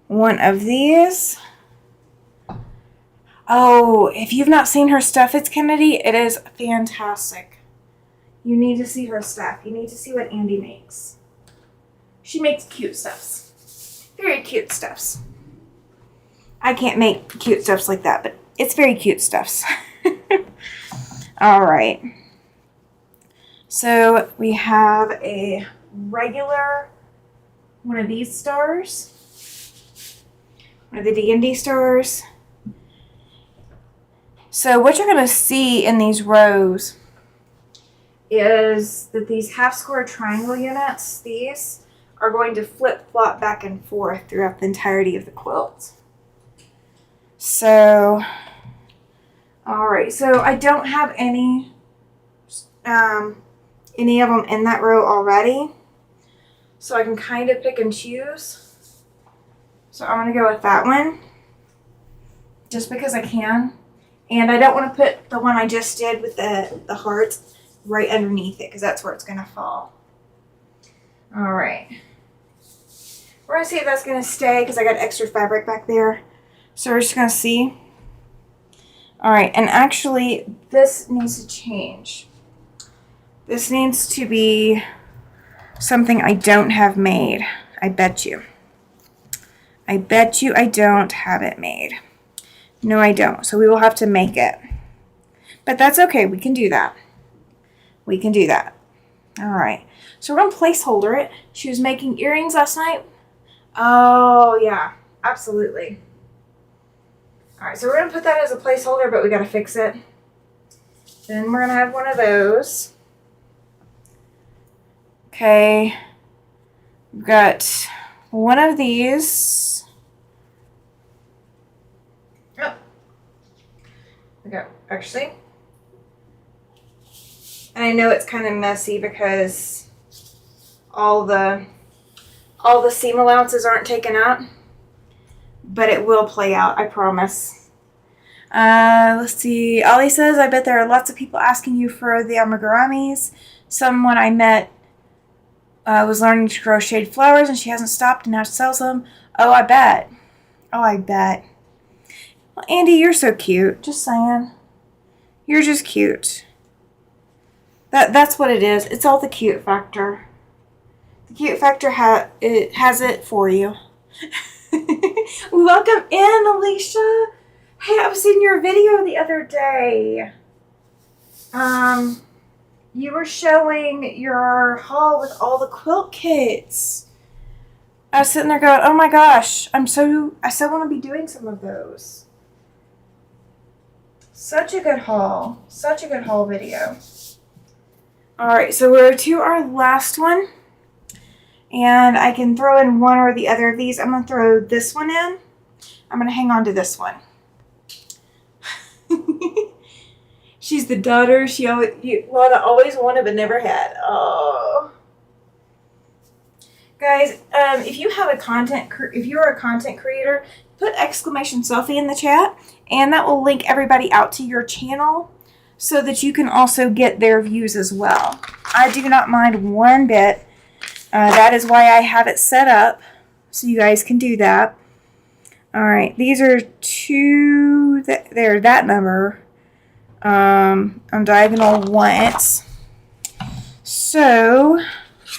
one of these. Oh, if you've not seen her stuff, it's Kennedy. It is fantastic. You need to see her stuff. You need to see what Andy makes. She makes cute stuffs. Very cute stuffs. I can't make cute stuffs like that, but it's very cute stuffs. All right. So we have a regular one of these stars. One of the D&D stars. So what you're going to see in these rows is that these half square triangle units, these are going to flip-flop back and forth throughout the entirety of the quilt. So, all right, so I don't have any of them in that row already, so I can kind of pick and choose. So I'm going to go with that one, just because I can. And I don't want to put the one I just did with the hearts right underneath it, because that's where it's going to fall. All right. We're going to see if that's going to stay, because I got extra fabric back there. So we're just going to see. All right. And actually, this needs to change. This needs to be something I don't have made. I bet you. I bet you I don't have it made. No, I don't. So we will have to make it. But that's okay. We can do that. We can do that. All right. So we're going to placeholder it. She was making earrings last night. Oh, yeah, absolutely. All right, so we're going to put that as a placeholder, but we got to fix it. Then we're going to have one of those. Okay. We've got one of these. Oh. We got, actually. And I know it's kind of messy because all the seam allowances aren't taken out, but it will play out, I promise. Let's see. Ollie says, I bet there are lots of people asking you for the amiguramis. Someone I met was learning to crochet flowers and she hasn't stopped and now sells them. Oh, I bet. Oh, I bet. Well, Andy, you're so cute. Just saying. You're just cute. That's what it is. It's all the cute factor. The cute factor has it for you. Welcome in, Alicia. Hey, I was seeing your video the other day. You were showing your haul with all the quilt kits. I was sitting there going, oh my gosh, I so want to be doing some of those. Such a good haul. Such a good haul video. Alright, so we're to our last one. And I can throw in one or the other of these. I'm going to throw this one in. I'm going to hang on to this one. She's the daughter always wanted but never had. Oh. Guys, if you're a content creator, put exclamation selfie in the chat. And that will link everybody out to your channel so that you can also get their views as well. I do not mind one bit. That is why I have it set up so you guys can do that. All right, these are two. They're that number on diagonal once. So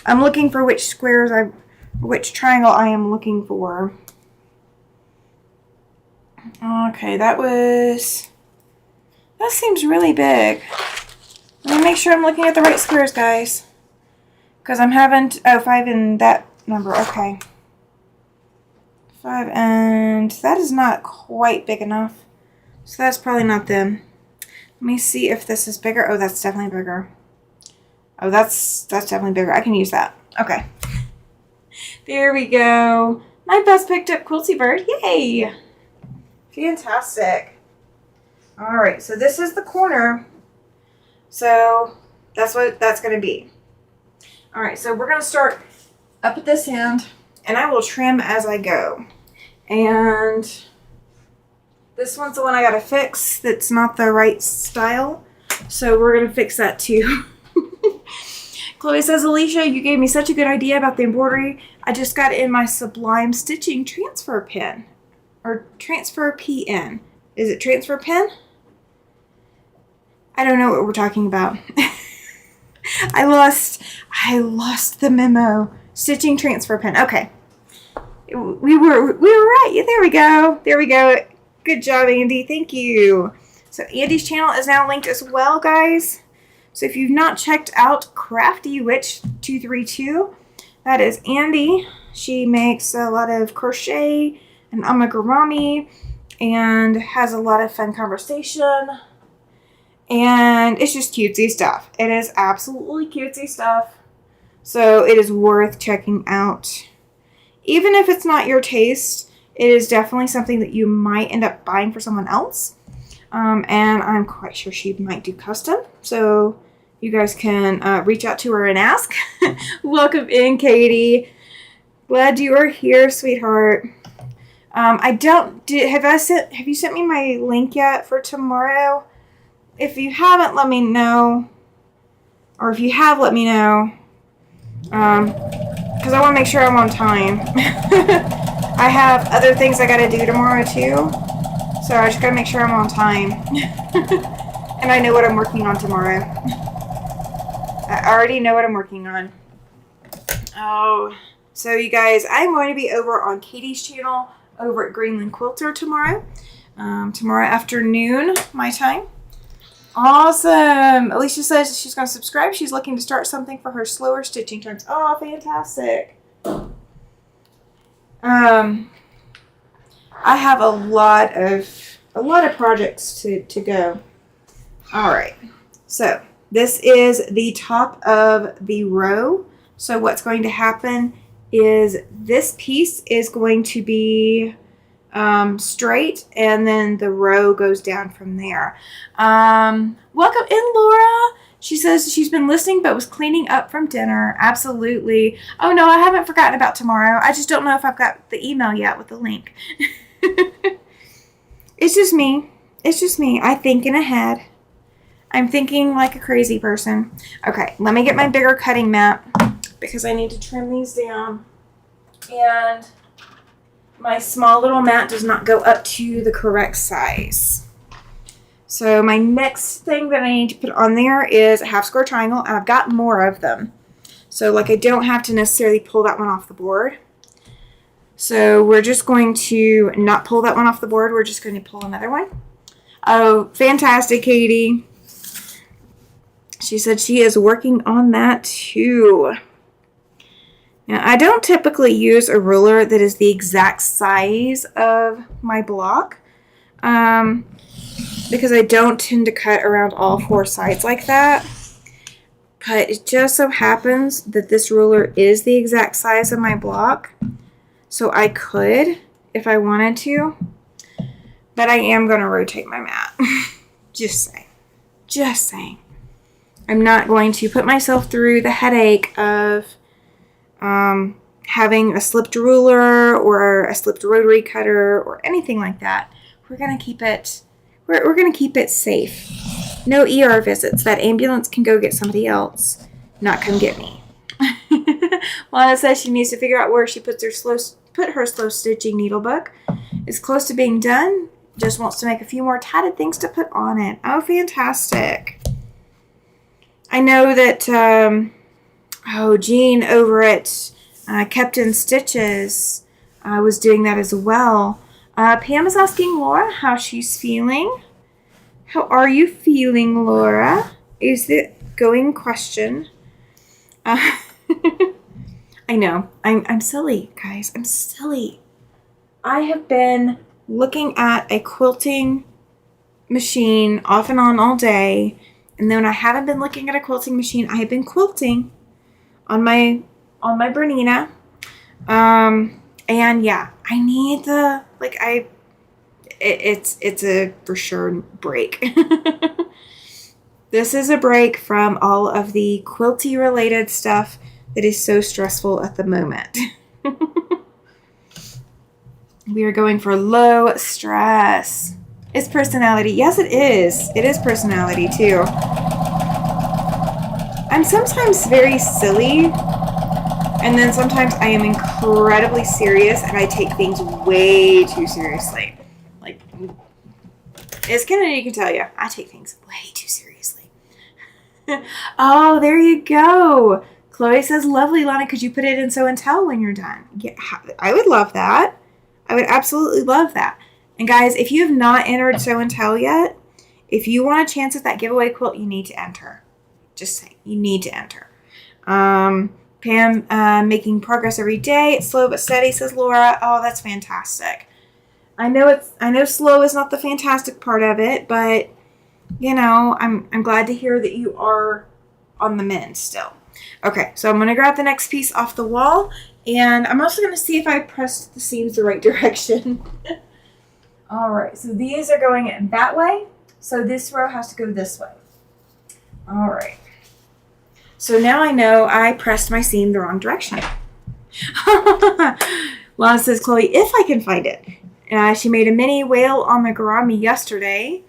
I'm looking for which triangle I am looking for. Okay, that seems really big. Let me make sure I'm looking at the right squares, guys. Because I'm having, 5 in that number, okay. 5, and that is not quite big enough. So that's probably not them. Let me see if this is bigger. Oh, that's definitely bigger. Oh, that's definitely bigger. I can use that. Okay. There we go. My best picked up Quilty Bird. Yay! Fantastic. All right, so this is the corner. So that's what that's going to be. All right, so we're going to start up at this end, and I will trim as I go. And this one's the one I got to fix that's not the right style, so we're going to fix that too. Chloe says, Alicia, you gave me such a good idea about the embroidery. I just got it in my Sublime Stitching transfer pen, or transfer PN. Is it transfer pen? I don't know what we're talking about. I lost the memo. Stitching transfer pen. Okay. We were right. There we go. There we go. Good job, Andy. Thank you. So Andy's channel is now linked as well, guys. So if you've not checked out Crafty Witch 232, that is Andy. She makes a lot of crochet and amigurumi and has a lot of fun conversation. And it's just cutesy stuff. It is absolutely cutesy stuff. So it is worth checking out. Even if it's not your taste, it is definitely something that you might end up buying for someone else. And I'm quite sure she might do custom. So you guys can reach out to her and ask. Welcome in, Katie. Glad you are here, sweetheart. Have you sent me my link yet for tomorrow? If you haven't, let me know. Or if you have, let me know. Because I want to make sure I'm on time. I have other things I got to do tomorrow too. So I just got to make sure I'm on time. And I know what I'm working on tomorrow. I already know what I'm working on. Oh, so you guys, I'm going to be over on Katie's channel over at Greenland Quilter tomorrow. Tomorrow afternoon, my time. Awesome. Alicia says she's going to subscribe. She's looking to start something for her slower stitching times. Oh, fantastic. I have a lot of projects to go. All right. So this is the top of the row. So what's going to happen is this piece is going to be straight, and then the row goes down from there. Welcome in, Laura. She says she's been listening but was cleaning up from dinner. Absolutely. Oh no, I haven't forgotten about tomorrow. I just don't know if I've got the email yet with the link. It's just me. It's just me. I'm thinking ahead. I'm thinking like a crazy person. Okay, let me get my bigger cutting mat because I need to trim these down. And my small little mat does not go up to the correct size. So my next thing that I need to put on there is a half square triangle, and I've got more of them. So like I don't have to necessarily pull that one off the board. So we're just going to not pull that one off the board. We're just going to pull another one. Oh, fantastic, Katie. She said she is working on that too. Now, I don't typically use a ruler that is the exact size of my block because I don't tend to cut around all four sides like that. But it just so happens that this ruler is the exact size of my block. So I could if I wanted to. But I am going to rotate my mat. Just saying. Just saying. I'm not going to put myself through the headache of having a slipped ruler or a slipped rotary cutter or anything like that. We're going to keep it. We're going to keep it safe. No ER visits. That ambulance can go get somebody else, not come get me. Lana says she needs to figure out where she puts her slow stitching needle book. It's close to being done. Just wants to make a few more tatted things to put on it. Oh, fantastic. I know that, Jean over at Kept in Stitches was doing that as well. Pam is asking Laura how she's feeling. How are you feeling, Laura? Is the going question. I know. I'm silly, guys. I'm silly. I have been looking at a quilting machine off and on all day. And then when I haven't been looking at a quilting machine, I have been quilting on my Bernina. And yeah, I need it's a for sure break. This is a break from all of the quilty related stuff that is so stressful at the moment. We are going for low stress. It's personality. Yes, it is. It is personality, too. I'm sometimes very silly, and then sometimes I am incredibly serious, and I take things way too seriously. Like, as Kennedy can tell you, I take things way too seriously. Oh, there you go. Chloe says, lovely, Lana, could you put it in Sew and Tell when you're done? Yeah, I would love that. I would absolutely love that. And guys, if you have not entered Sew and Tell yet, if you want a chance at that giveaway quilt, you need to enter. Just saying, you need to enter. Pam, making progress every day. It's slow but steady, says Laura. Oh, that's fantastic. I know slow is not the fantastic part of it, but you know, I'm glad to hear that you are on the mend still. Okay, so I'm going to grab the next piece off the wall, and I'm also going to see if I pressed the seams the right direction. All right, so these are going that way, so this row has to go this way. All right. So now I know I pressed my seam the wrong direction. Lana says, Chloe, if I can find it. She made a mini whale on the garami yesterday.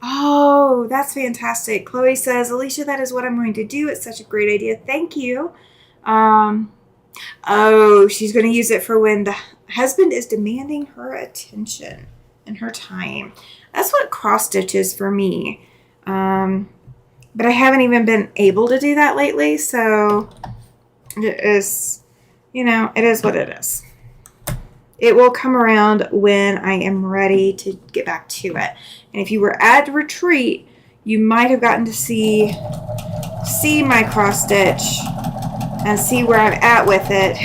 Oh, that's fantastic. Chloe says, Alicia, that is what I'm going to do. It's such a great idea. Thank you. Oh, she's going to use it for when the husband is demanding her attention and her time. That's what cross stitch is for me. But I haven't even been able to do that lately, so it is, it is what it is. It will come around when I am ready to get back to it. And if you were at retreat, you might have gotten to see my cross stitch and see where I'm at with it.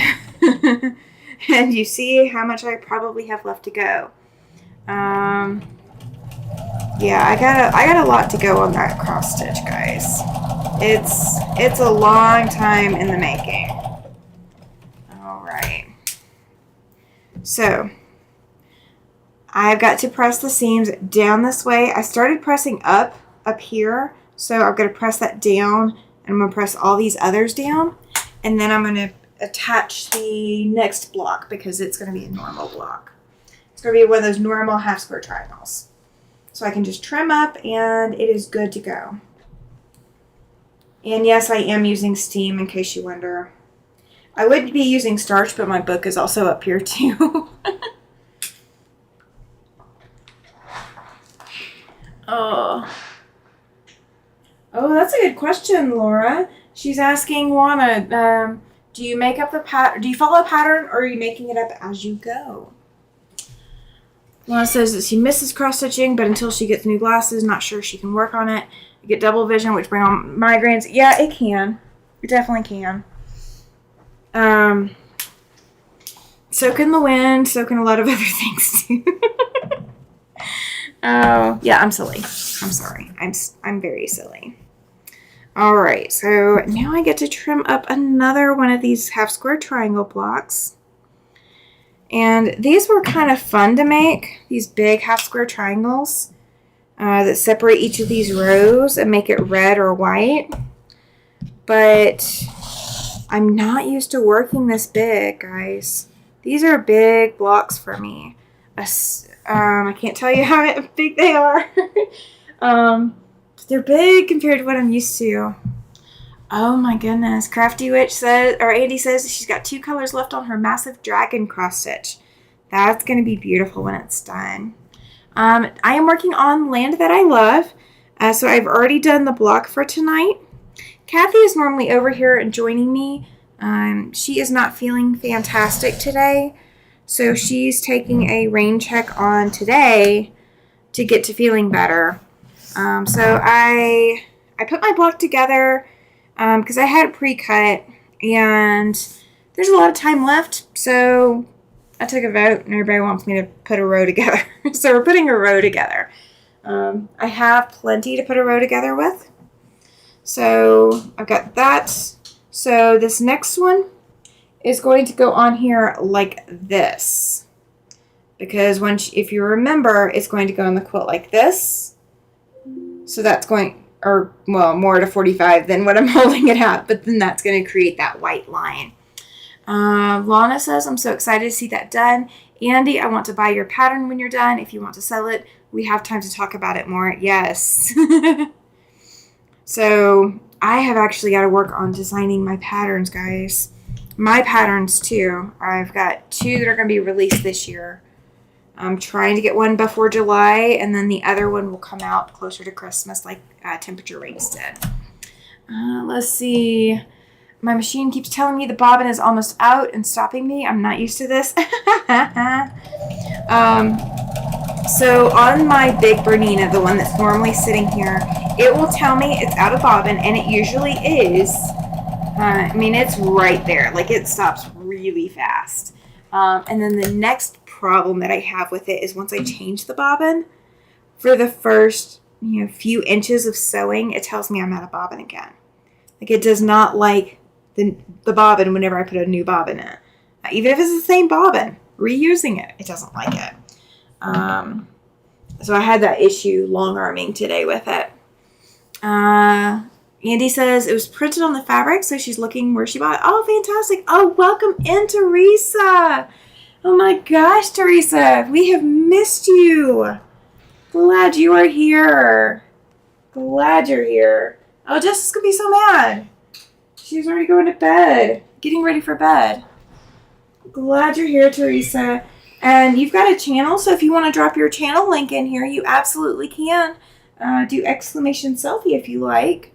And you see how much I probably have left to go. Yeah, I got a lot to go on that cross stitch, guys. It's a long time in the making. All right. So I've got to press the seams down this way. I started pressing up here, so I'm going to press that down, and I'm going to press all these others down, and then I'm going to attach the next block because it's going to be a normal block. It's going to be one of those normal half square triangles. So I can just trim up and it is good to go. And yes, I am using steam in case you wonder. I would be using starch, but my book is also up here too. Oh, that's a good question, Laura. She's asking Juana, do you make up the pattern? Do you follow a pattern, or are you making it up as you go? Lana says that she misses cross-stitching, but until she gets new glasses, not sure she can work on it. You get double vision, which bring on migraines. Yeah, it can. It definitely can. So can the wind. So can a lot of other things, too. Oh, yeah, I'm silly. I'm sorry. I'm very silly. All right, so now I get to trim up another one of these half square triangle blocks. And these were kind of fun to make, these big half square triangles that separate each of these rows and make it red or white. But I'm not used to working this big, guys. These are big blocks for me. I can't tell you how big they are. They're big compared to what I'm used to. Oh my goodness. Crafty Witch says, or Andy says she's got 2 colors left on her massive dragon cross stitch. That's going to be beautiful when it's done. I am working on Land That I Love. So I've already done the block for tonight. Cathy is normally over here and joining me. She is not feeling fantastic today. So she's taking a rain check on today to get to feeling better. So I put my block together because I had it pre-cut, and there's a lot of time left, so I took a vote, and everybody wants me to put a row together. So we're putting a row together. I have plenty to put a row together with. So I've got that. So this next one is going to go on here like this. Because if you remember, it's going to go on the quilt like this. So that's going, or well, more to 45 than what I'm holding it at, but then that's going to create that white line. Lana says, I'm so excited to see that done. Andy, I want to buy your pattern when you're done. If you want to sell it, we have time to talk about it more. Yes. So I have actually got to work on designing my patterns, guys. My patterns too. I've got 2 that are going to be released this year. I'm trying to get one before July, and then the other one will come out closer to Christmas, like Temperature Rings did. Let's see. My machine keeps telling me the bobbin is almost out and stopping me. I'm not used to this. So on my big Bernina, the one that's normally sitting here, it will tell me it's out of bobbin, and it usually is. I mean, it's right there. Like, it stops really fast. And then the next problem that I have with it is once I change the bobbin, for the first few inches of sewing, it tells me I'm out of bobbin again. Like, it does not like the bobbin whenever I put a new bobbin in. Even if it's the same bobbin, reusing it, it doesn't like it. So I had that issue long arming today with it. Andy says it was printed on the fabric, so she's looking where she bought it. Oh, fantastic. Oh, welcome in, Teresa. Oh my gosh, Teresa, we have missed you. Glad you are here. Glad you're here. Oh, Jessica's going to be so mad. She's already going to bed, getting ready for bed. Glad you're here, Teresa. And you've got a channel, so if you want to drop your channel link in here, you absolutely can. Do exclamation selfie if you like.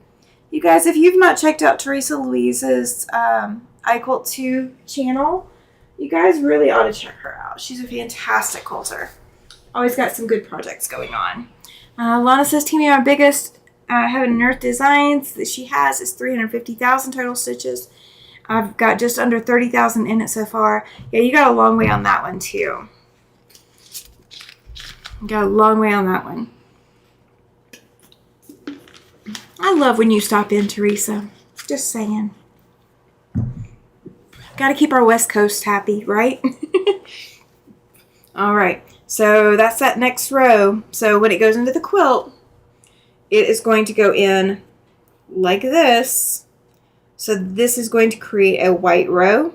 You guys, if you've not checked out Teresa Louise's iQuilt 2 channel, you guys really ought to check her out. She's a fantastic quilter. Always got some good projects going on. Lana says, Teamy, our biggest Heaven and Earth designs that she has is 350,000 total stitches. I've got just under 30,000 in it so far. Yeah, you got a long way on that one too. You got a long way on that one. I love when you stop in, Teresa. Just saying. Got to keep our West Coast happy, right? All right. So that's that next row. So when it goes into the quilt, it is going to go in like this. So this is going to create a white row.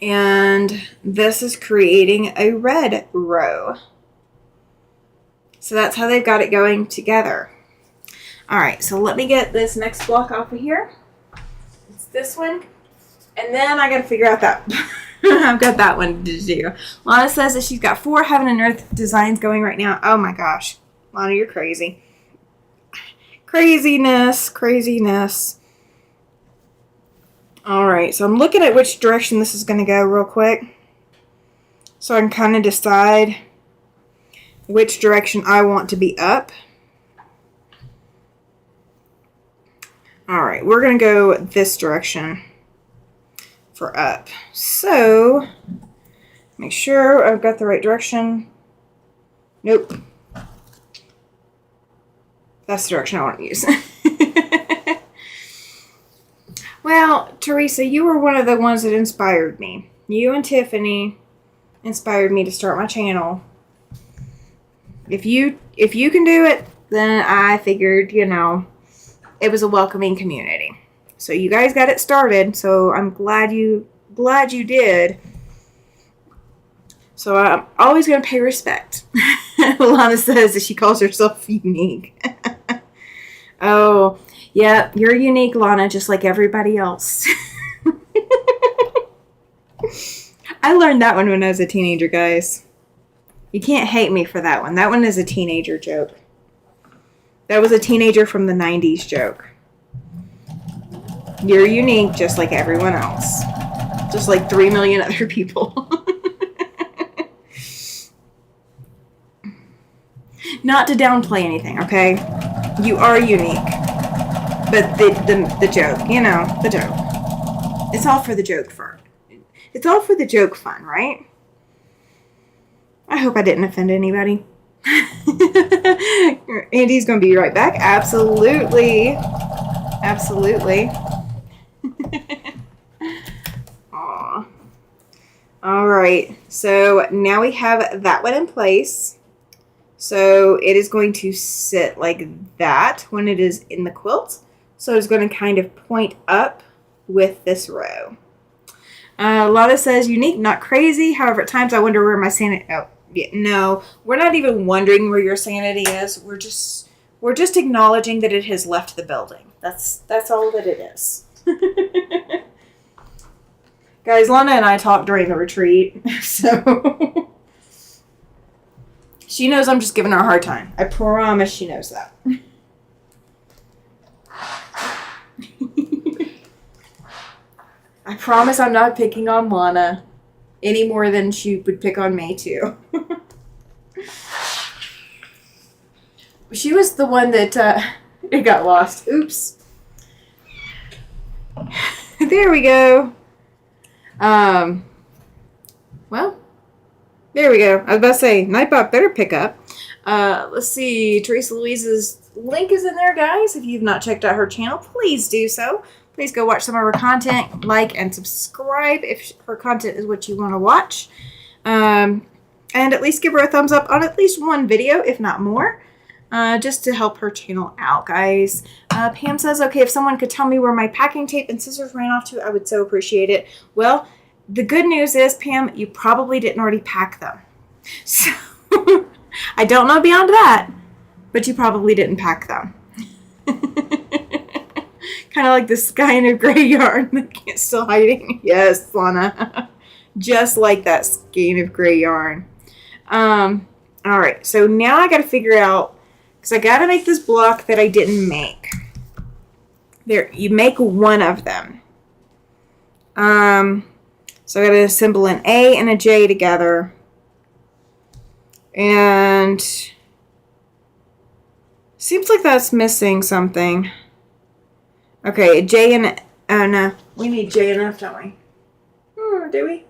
And this is creating a red row. So that's how they've got it going together. All right, so let me get this next block off of here. It's this one. And then I got to figure out that. I've got that one to do. Lana says that she's got 4 heaven and earth designs going right now. Oh my gosh. Lana, you're crazy. Craziness. Craziness. All right, so I'm looking at which direction this is going to go real quick. So I can kind of decide which direction I want to be up. All right, we're going to go this direction for up. So, make sure I've got the right direction. Nope. That's the direction I want to use. Well, Teresa, you were one of the ones that inspired me. You and Tiffany inspired me to start my channel. If you can do it, then I figured, you know, it was a welcoming community. So you guys got it started, so I'm glad you did. So I'm always going to pay respect. Lana says that she calls herself unique. Oh, yeah, you're unique, Lana, just like everybody else. I learned that one when I was a teenager, guys. You can't hate me for that one. That one is a teenager joke. That was a teenager from the 90s joke. You're unique just like everyone else. Just like 3 million other people. Not to downplay anything, okay? You are unique. But the joke, you know, the joke. It's all for the joke fun. It's all for the joke fun, right? I hope I didn't offend anybody. Andy's going to be right back. Absolutely. Absolutely. Aw. All right. So now we have that one in place. So it is going to sit like that when it is in the quilt. So it's going to kind of point up with this row. Lotta says, unique, not crazy. However, at times I wonder where my sanity... Oh, yeah, no. We're not even wondering where your sanity is. We're just acknowledging that it has left the building. That's all that it is. Guys, Lana and I talked during the retreat. So... She knows I'm just giving her a hard time. I promise she knows that. I promise I'm not picking on Lana any more than she would pick on me, too. She was the one that it got lost. Oops. There we go. Well, there we go. I was about to say, Nightbot better pick up. Let's see. Teresa Louise's link is in there, guys. If you've not checked out her channel, please do so. Please go watch some of her content, like and subscribe if her content is what you want to watch. And at least give her a thumbs up on at least one video, if not more, just to help her channel out, guys. Pam says, okay, if someone could tell me where my packing tape and scissors ran off to, I would so appreciate it. Well, the good news is, Pam, you probably didn't already pack them. So, I don't know beyond that, but you probably didn't pack them. Kind of like the skein of gray yarn that can't still hiding. Yes, Lana. Just like that skein of gray yarn. All right, so now I got to figure out, because I got to make this block that I didn't make. There, you make one of them. So I got to assemble an A and a J together. And seems like that's missing something. Okay, a J Oh, no. We need J and F, don't we? Do we?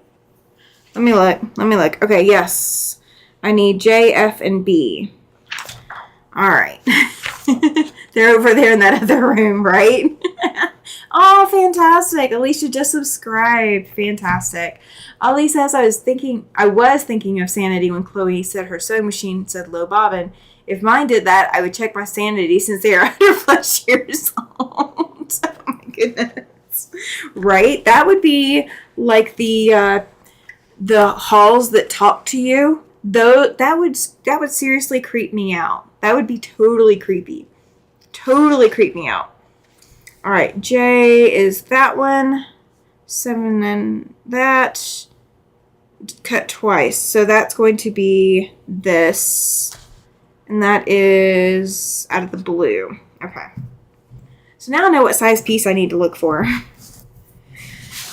Let me look. Okay, yes. I need J, F, and B. All right. They're over there in that other room, right? Oh, fantastic. Alicia just subscribed. Fantastic. Ali says, I was thinking of sanity when Chloe said her sewing machine said low bobbin. If mine did that, I would check my sanity since they are 100+ years old. Oh my goodness. Right? That would be like the halls that talk to you. Though that would seriously creep me out. That would be totally creepy. Totally creep me out. All right, J is that one. 7 and that. Cut twice. So that's going to be this. And that is out of the blue. Okay. So now I know what size piece I need to look for.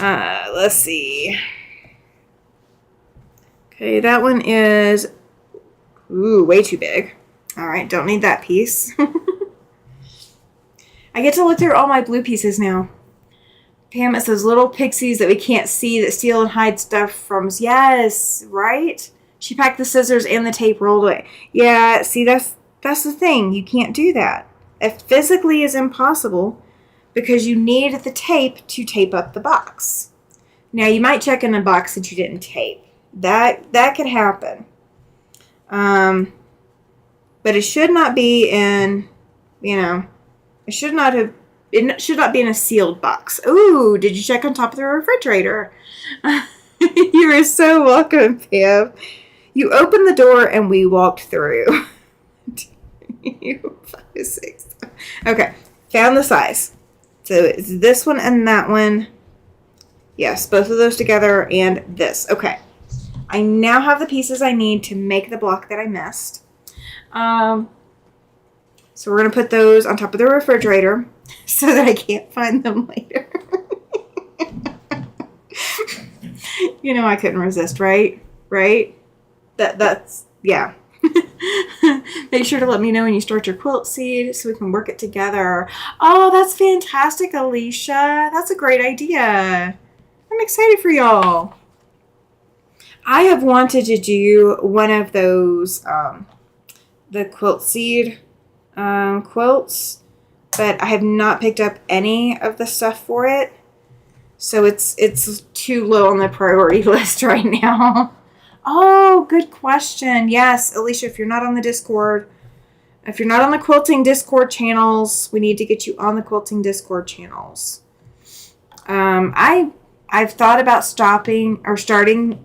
Let's see. Okay, that one is, way too big. All right, don't need that piece. I get to look through all my blue pieces now. Pam, it's those little pixies that we can't see that steal and hide stuff from us. Yes, right? She packed the scissors and the tape rolled away. Yeah, see, that's the thing. You can't do that. It physically is impossible because you need the tape to tape up the box. Now, you might check in a box that you didn't tape. That could happen. But it should not be in, it should not be in a sealed box. Ooh, did you check on top of the refrigerator? You are so welcome, Pam. You opened the door and we walked through. 5, 6. Okay, found the size. So it's this one and that one. Yes, both of those together and this. Okay. I now have the pieces I need to make the block that I missed. So we're going to put those on top of the refrigerator so that I can't find them later. I couldn't resist, right? Right? That's, yeah. Make sure to let me know when you start your quilt seed so we can work it together. Oh, that's fantastic, Alicia. That's a great idea. I'm excited for y'all. I have wanted to do one of those, the quilt seed quilts, but I have not picked up any of the stuff for it. So it's too low on the priority list right now. Oh, good question. Yes, Alicia, if you're not on the Discord, if you're not on the quilting Discord channels, we need to get you on the quilting Discord channels. I've thought about starting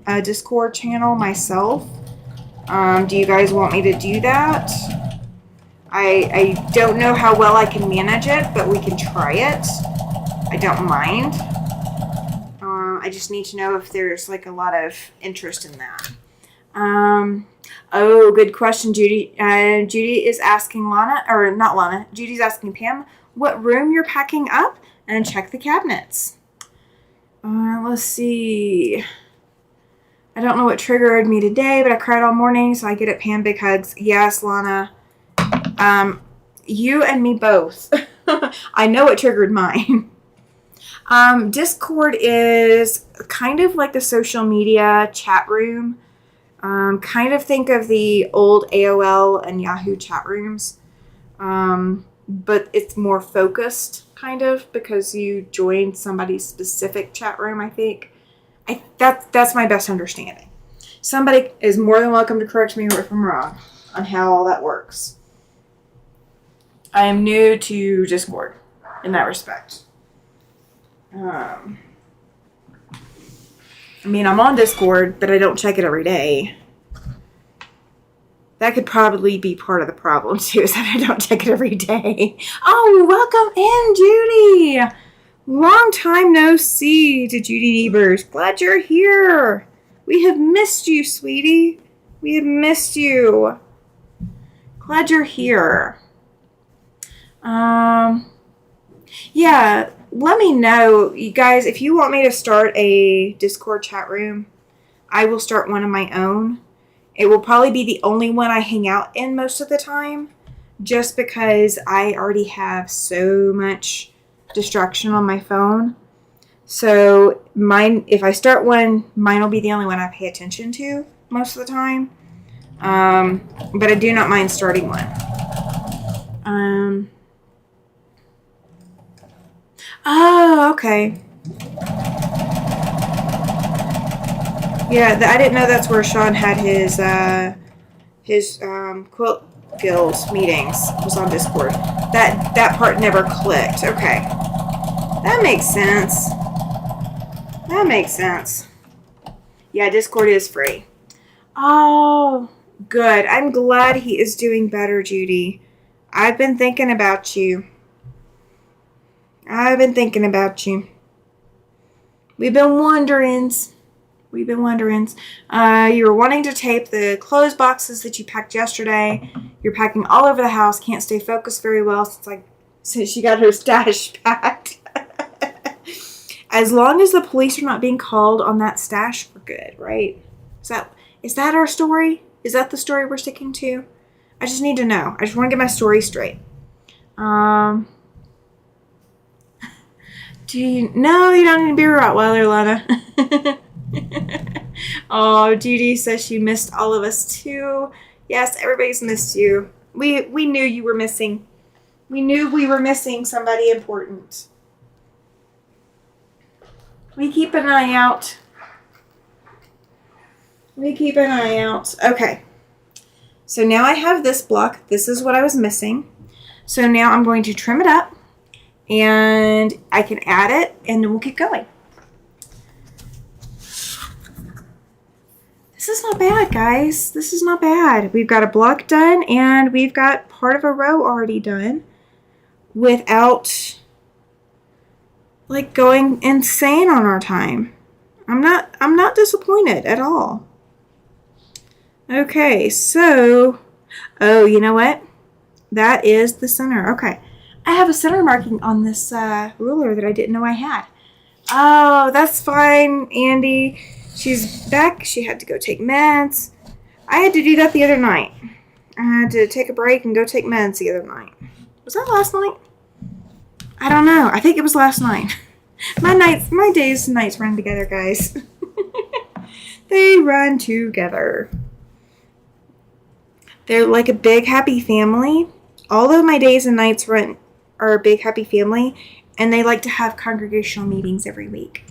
a Discord channel myself. Do you guys want me to do that? I don't know how well I can manage it, but we can try it. I don't mind. I just need to know if there's like a lot of interest in that. Oh, good question, Judy. Judy is asking Judy's asking Pam what room you're packing up and check the cabinets. Let's see. I don't know what triggered me today, but I cried all morning, so I get it, Pam. Big hugs. Yes, Lana. You and me both. I know what triggered mine. Discord is kind of like the social media chat room. Kind of think of the old AOL and Yahoo chat rooms. But it's more focused, kind of, because you joined somebody's specific chat room, I think. That's my best understanding. Somebody is more than welcome to correct me if I'm wrong on how all that works. I am new to Discord in that respect. I'm on Discord, but I don't check it every day. That could probably be part of the problem, too, is that I don't check it every day. Oh, welcome in, Judy. Long time no see to Judy Nevers. Glad you're here. We have missed you, sweetie. We have missed you. Glad you're here. Yeah, let me know, you guys, if you want me to start a Discord chat room, I will start one of my own. It will probably be the only one I hang out in most of the time, just because I already have so much distraction on my phone. So if I start one, mine will be the only one I pay attention to most of the time. But I do not mind starting one. Oh, okay. Yeah, I didn't know that's where Sean had his quilt guild meetings, was on Discord. That part never clicked. Okay. That makes sense. That makes sense. Yeah, Discord is free. Oh, good. I'm glad he is doing better, Judy. I've been thinking about you. We've been wondering. You were wanting to tape the clothes boxes that you packed yesterday. You're packing all over the house. Can't stay focused very well since she got her stash packed. As long as the police are not being called on that stash, we're good, right? Is that our story? Is that the story we're sticking to? I just need to know. I just want to get my story straight. No, you don't need to be a Rottweiler, Lana. Oh, Judy says she missed all of us too. Yes, everybody's missed you. We knew you were missing. We knew we were missing somebody important. We keep an eye out. Okay. So now I have this block. This is what I was missing. So now I'm going to trim it up and I can add it and then we'll keep going. This is not bad, guys. This is not bad. We've got a block done and we've got part of a row already done without going insane on our time. I'm not disappointed at all. Okay, so you know what? That is the center. Okay. I have a center marking on this ruler that I didn't know I had. Oh, that's fine, Andy. She's back. She had to go take meds. I had to do that the other night. I had to take a break and go take meds the other night. Was that last night? I don't know. I think it was last night. My days and nights run together, guys. They run together. They're like a big happy family. All of my days and nights are a big happy family, and they like to have congregational meetings every week.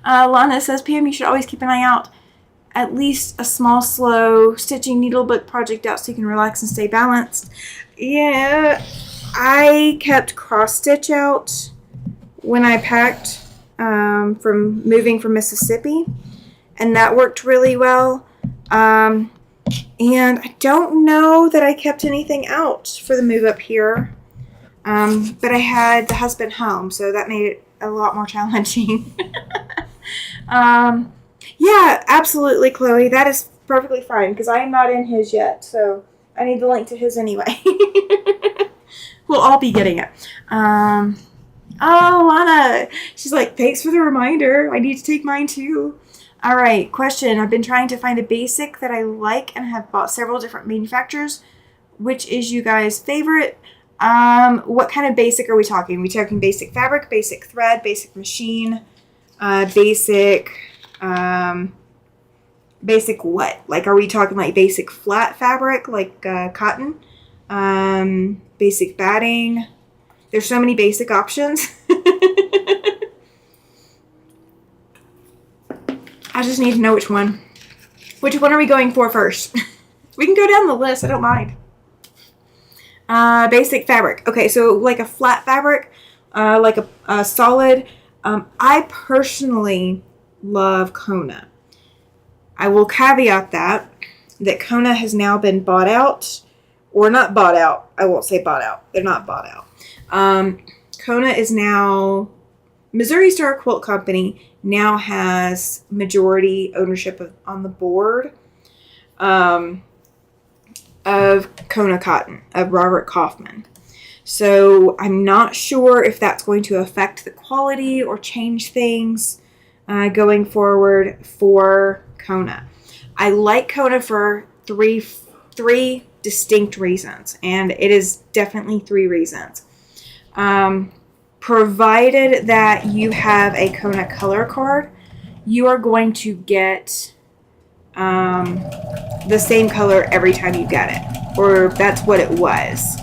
Lana says, Pam, you should always keep an eye out. At least a small, slow stitching needlebook project out so you can relax and stay balanced. Yeah, I kept cross stitch out when I packed from moving from Mississippi, and that worked really well. And I don't know that I kept anything out for the move up here. But I had the husband home, so that made it a lot more challenging. Yeah, absolutely, Chloe. That is perfectly fine because I am not in his yet, so I need the link to his anyway. We'll all be getting it. Oh, Lana. She's like, thanks for the reminder. I need to take mine too. All right, question. I've been trying to find a basic that I like and have bought several different manufacturers. Which is you guys' favorite? What kind of basic are we talking? Are we talking basic fabric, basic thread, basic machine, basic what? Are we talking basic flat fabric, cotton? Basic batting? There's so many basic options. I just need to know which one. Which one are we going for first? We can go down the list. I don't mind. Basic fabric. Okay, so a flat fabric, a solid. I personally love Kona. I will caveat that Kona has now been bought out, or not bought out. I won't say bought out. They're not bought out. Kona is now, Missouri Star Quilt Company now has majority ownership on the board of Kona Cotton, of Robert Kaufman. So I'm not sure if that's going to affect the quality or change things going forward for Kona. I like Kona for three distinct reasons, and it is definitely 3 reasons. provided that you have a Kona color card, you are going to get the same color every time you get it, or that's what it was.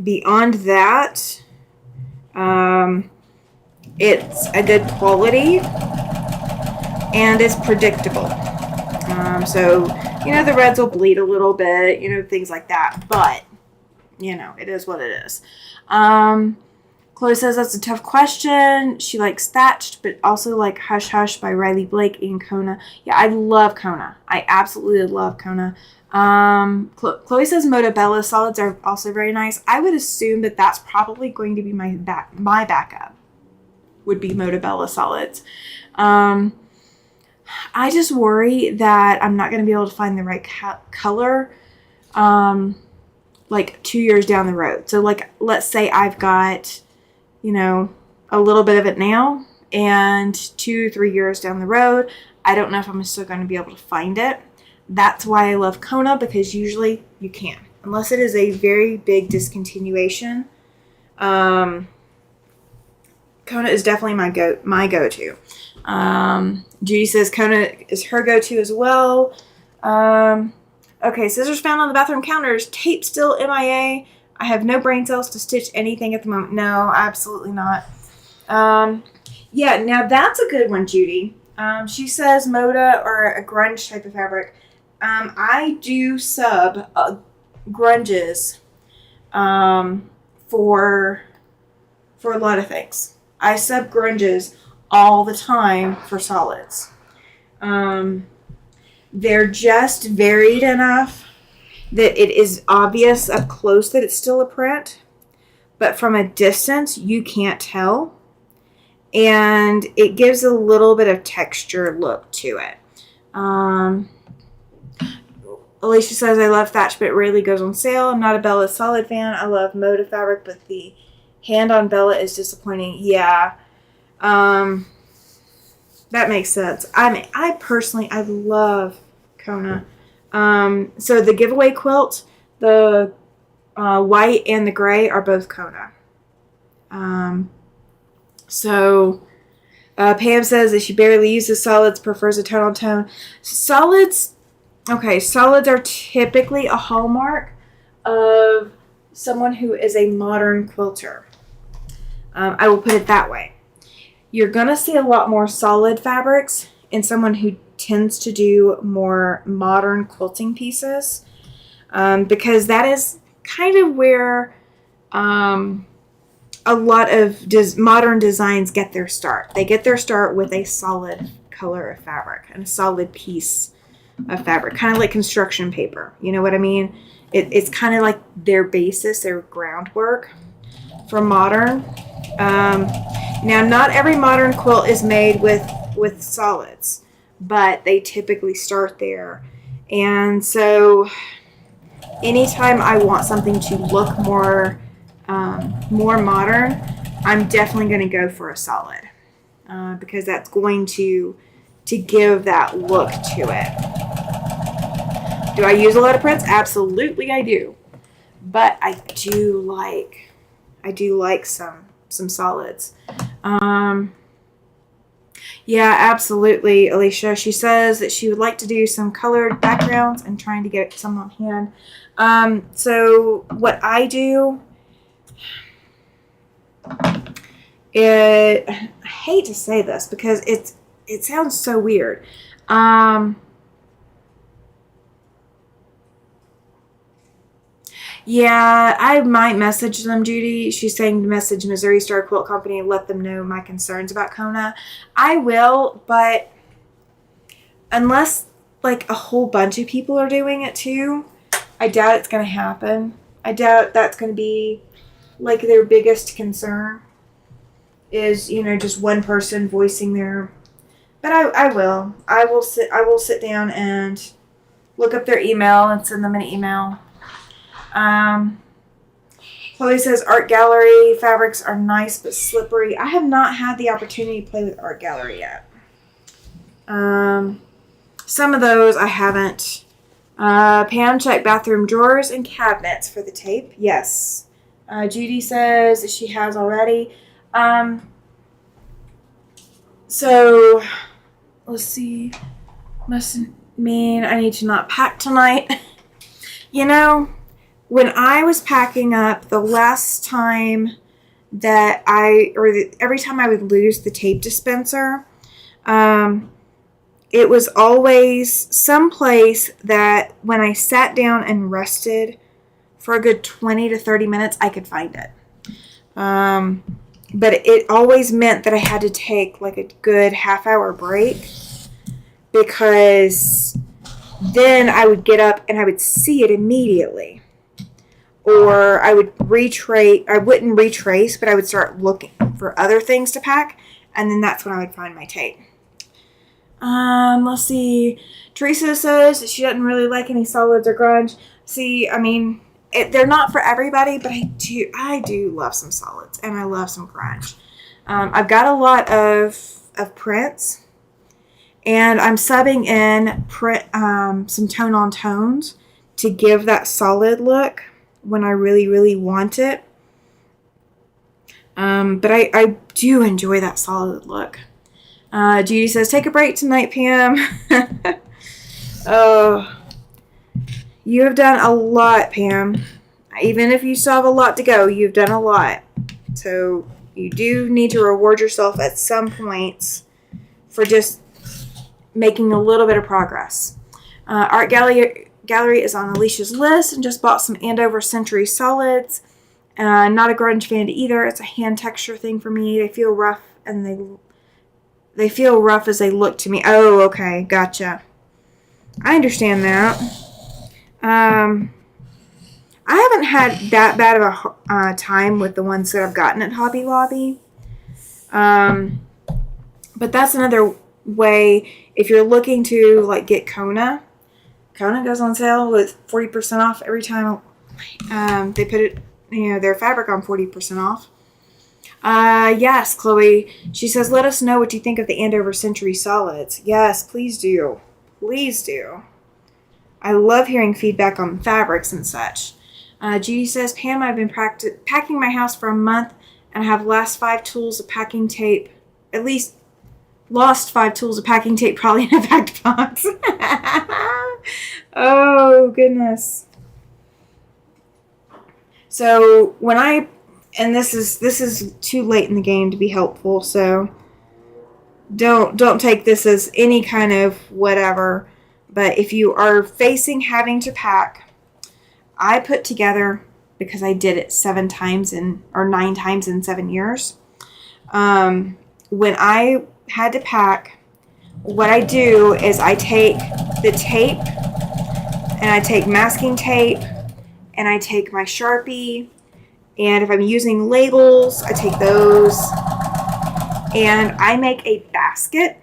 Beyond that, it's a good quality and it's predictable. So, the reds will bleed a little bit, things like that, but, it is what it is. Chloe says that's a tough question. She likes Thatched, but also like Hush Hush by Riley Blake and Kona. Yeah, I love Kona. I absolutely love Kona. Chloe says Motabella solids are also very nice. I would assume that that's probably going to be my backup. Would be Motabella solids. I just worry that I'm not going to be able to find the right color. Like 2 years down the road. So like, let's say I've got, a little bit of it now, and 2-3 years down the road, I don't know if I'm still going to be able to find it. That's why I love Kona, because usually you can, unless it is a very big discontinuation. Kona is definitely my go-to. Judy says Kona is her go-to as well. Okay, scissors found on the bathroom counters. Tape still MIA. I have no brain cells to stitch anything at the moment. No, absolutely not. Yeah, now that's a good one, Judy. She says Moda or a grunge type of fabric. I do sub grunges for a lot of things. I sub grunges all the time for solids. They're just varied enough that it is obvious up close that it's still a print, but from a distance you can't tell, and it gives a little bit of texture look to it. Alicia says I love Thatch, but it rarely goes on sale. I'm not a Bella solid fan. I love Moda fabric, but the hand on Bella is disappointing. Yeah, that makes sense. I personally love Kona. So the giveaway quilt, the white and the gray are both Kona. Pam says that she barely uses solids, prefers a tone on tone. Solids are typically a hallmark of someone who is a modern quilter. I will put it that way. You're going to see a lot more solid fabrics in someone who tends to do more modern quilting pieces, because that is kind of where a lot of modern designs get their start. They get their start with a solid color of fabric and a solid piece of fabric, kind of like construction paper. You know what I mean? It's kind of like their basis, their groundwork for modern. Now, not every modern quilt is made with solids, but they typically start there. And so anytime I want something to look more modern, I'm definitely going to go for a solid, because that's going to give that look to it. Do I use a lot of prints? Absolutely I do. But I do like some solids. Yeah, absolutely, Alicia. She says that she would like to do some colored backgrounds and trying to get some on hand. So what I do, I hate to say this because it sounds so weird. Yeah, I might message them, Judy. She's saying to message Missouri Star Quilt Company and let them know my concerns about Kona. I will, but unless like a whole bunch of people are doing it too, I doubt it's going to happen. I doubt that's going to be like their biggest concern is, just one person voicing their, but I will sit down and look up their email and send them an email. Chloe says art gallery fabrics are nice but slippery. I have not had the opportunity to play with art gallery yet. Some of those I haven't. Pam checked bathroom drawers and cabinets for the tape. Yes. Judy says that she has already. So, let's see. Must mean I need to not pack tonight. You know, when I was packing up the last time that every time I would lose the tape dispenser, it was always someplace that when I sat down and rested for a good 20 to 30 minutes, I could find it. But it always meant that I had to take like a good half-hour break, because then I would get up and I would see it immediately. Or I would I wouldn't retrace, but I would start looking for other things to pack, and then that's when I would find my tape. Let's see. Teresa says that she doesn't really like any solids or grunge. See, I mean, they're not for everybody, but I do love some solids, and I love some grunge. I've got a lot of prints, and I'm subbing in some tone on tones to give that solid look when I really, really want it. But I do enjoy that solid look. Judy says, take a break tonight, Pam. Oh, you have done a lot, Pam. Even if you still have a lot to go, you've done a lot. So you do need to reward yourself at some points for just making a little bit of progress. Art Gallery is on Alicia's list, and just bought some Andover Century solids. Not a grunge fan either. It's a hand texture thing for me. They feel rough, and they feel rough as they look to me. Oh, okay, gotcha. I understand that. I haven't had that bad of a time with the ones that I've gotten at Hobby Lobby. But that's another way if you're looking to like get Kona. Kona goes on sale with 40% off every time they put it, their fabric on 40% off. Yes, Chloe. She says, let us know what you think of the Andover Century solids. Yes, please do. Please do. I love hearing feedback on fabrics and such. Judy says, Pam, I've been packing my house for a month and I have lost 5 tools of packing tape probably in a packed box. Oh, goodness. So and this is too late in the game to be helpful, so don't take this as any kind of whatever. But if you are facing having to pack, I put together, because I did it 9 times in 7 years. When I had to pack, what I do is I take the tape, and I take masking tape, and I take my Sharpie, and if I'm using labels, I take those, and I make a basket,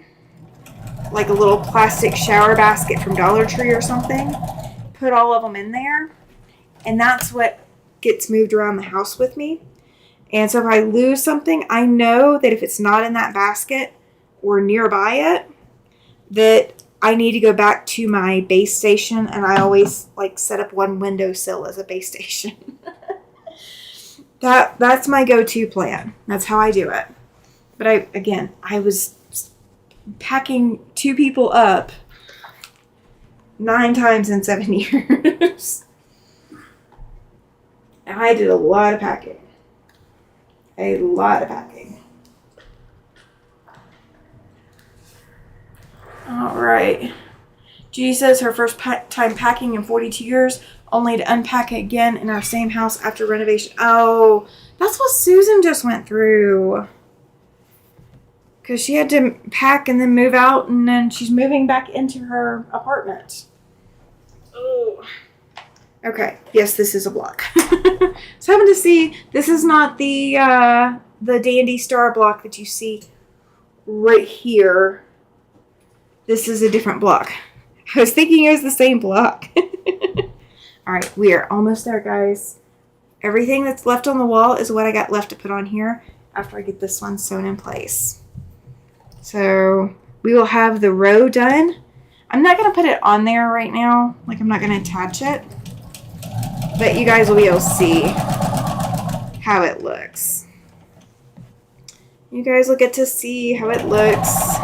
like a little plastic shower basket from Dollar Tree or something, put all of them in there, and that's what gets moved around the house with me. And so if I lose something, I know that if it's not in that basket or nearby it, that I need to go back to my base station, and I always set up one windowsill as a base station. That's my go-to plan. That's how I do it. But I was packing 2 people up 9 times in 7 years. And I did a lot of packing. A lot of packing. All right. Judy says her first time packing in 42 years, only to unpack it again in our same house after renovation. Oh, that's what Susan just went through. Because she had to pack and then move out, and then she's moving back into her apartment. Oh. Okay. Yes, this is a block. So having to see, this is not the Dandy Star block that you see right here. This is a different block. I was thinking it was the same block. All right, we are almost there, guys. Everything that's left on the wall is what I got left to put on here after I get this one sewn in place. So we will have the row done. I'm not going to put it on there right now. I'm not going to attach it. But you guys will be able to see. how it looks. You guys will get to see how it looks.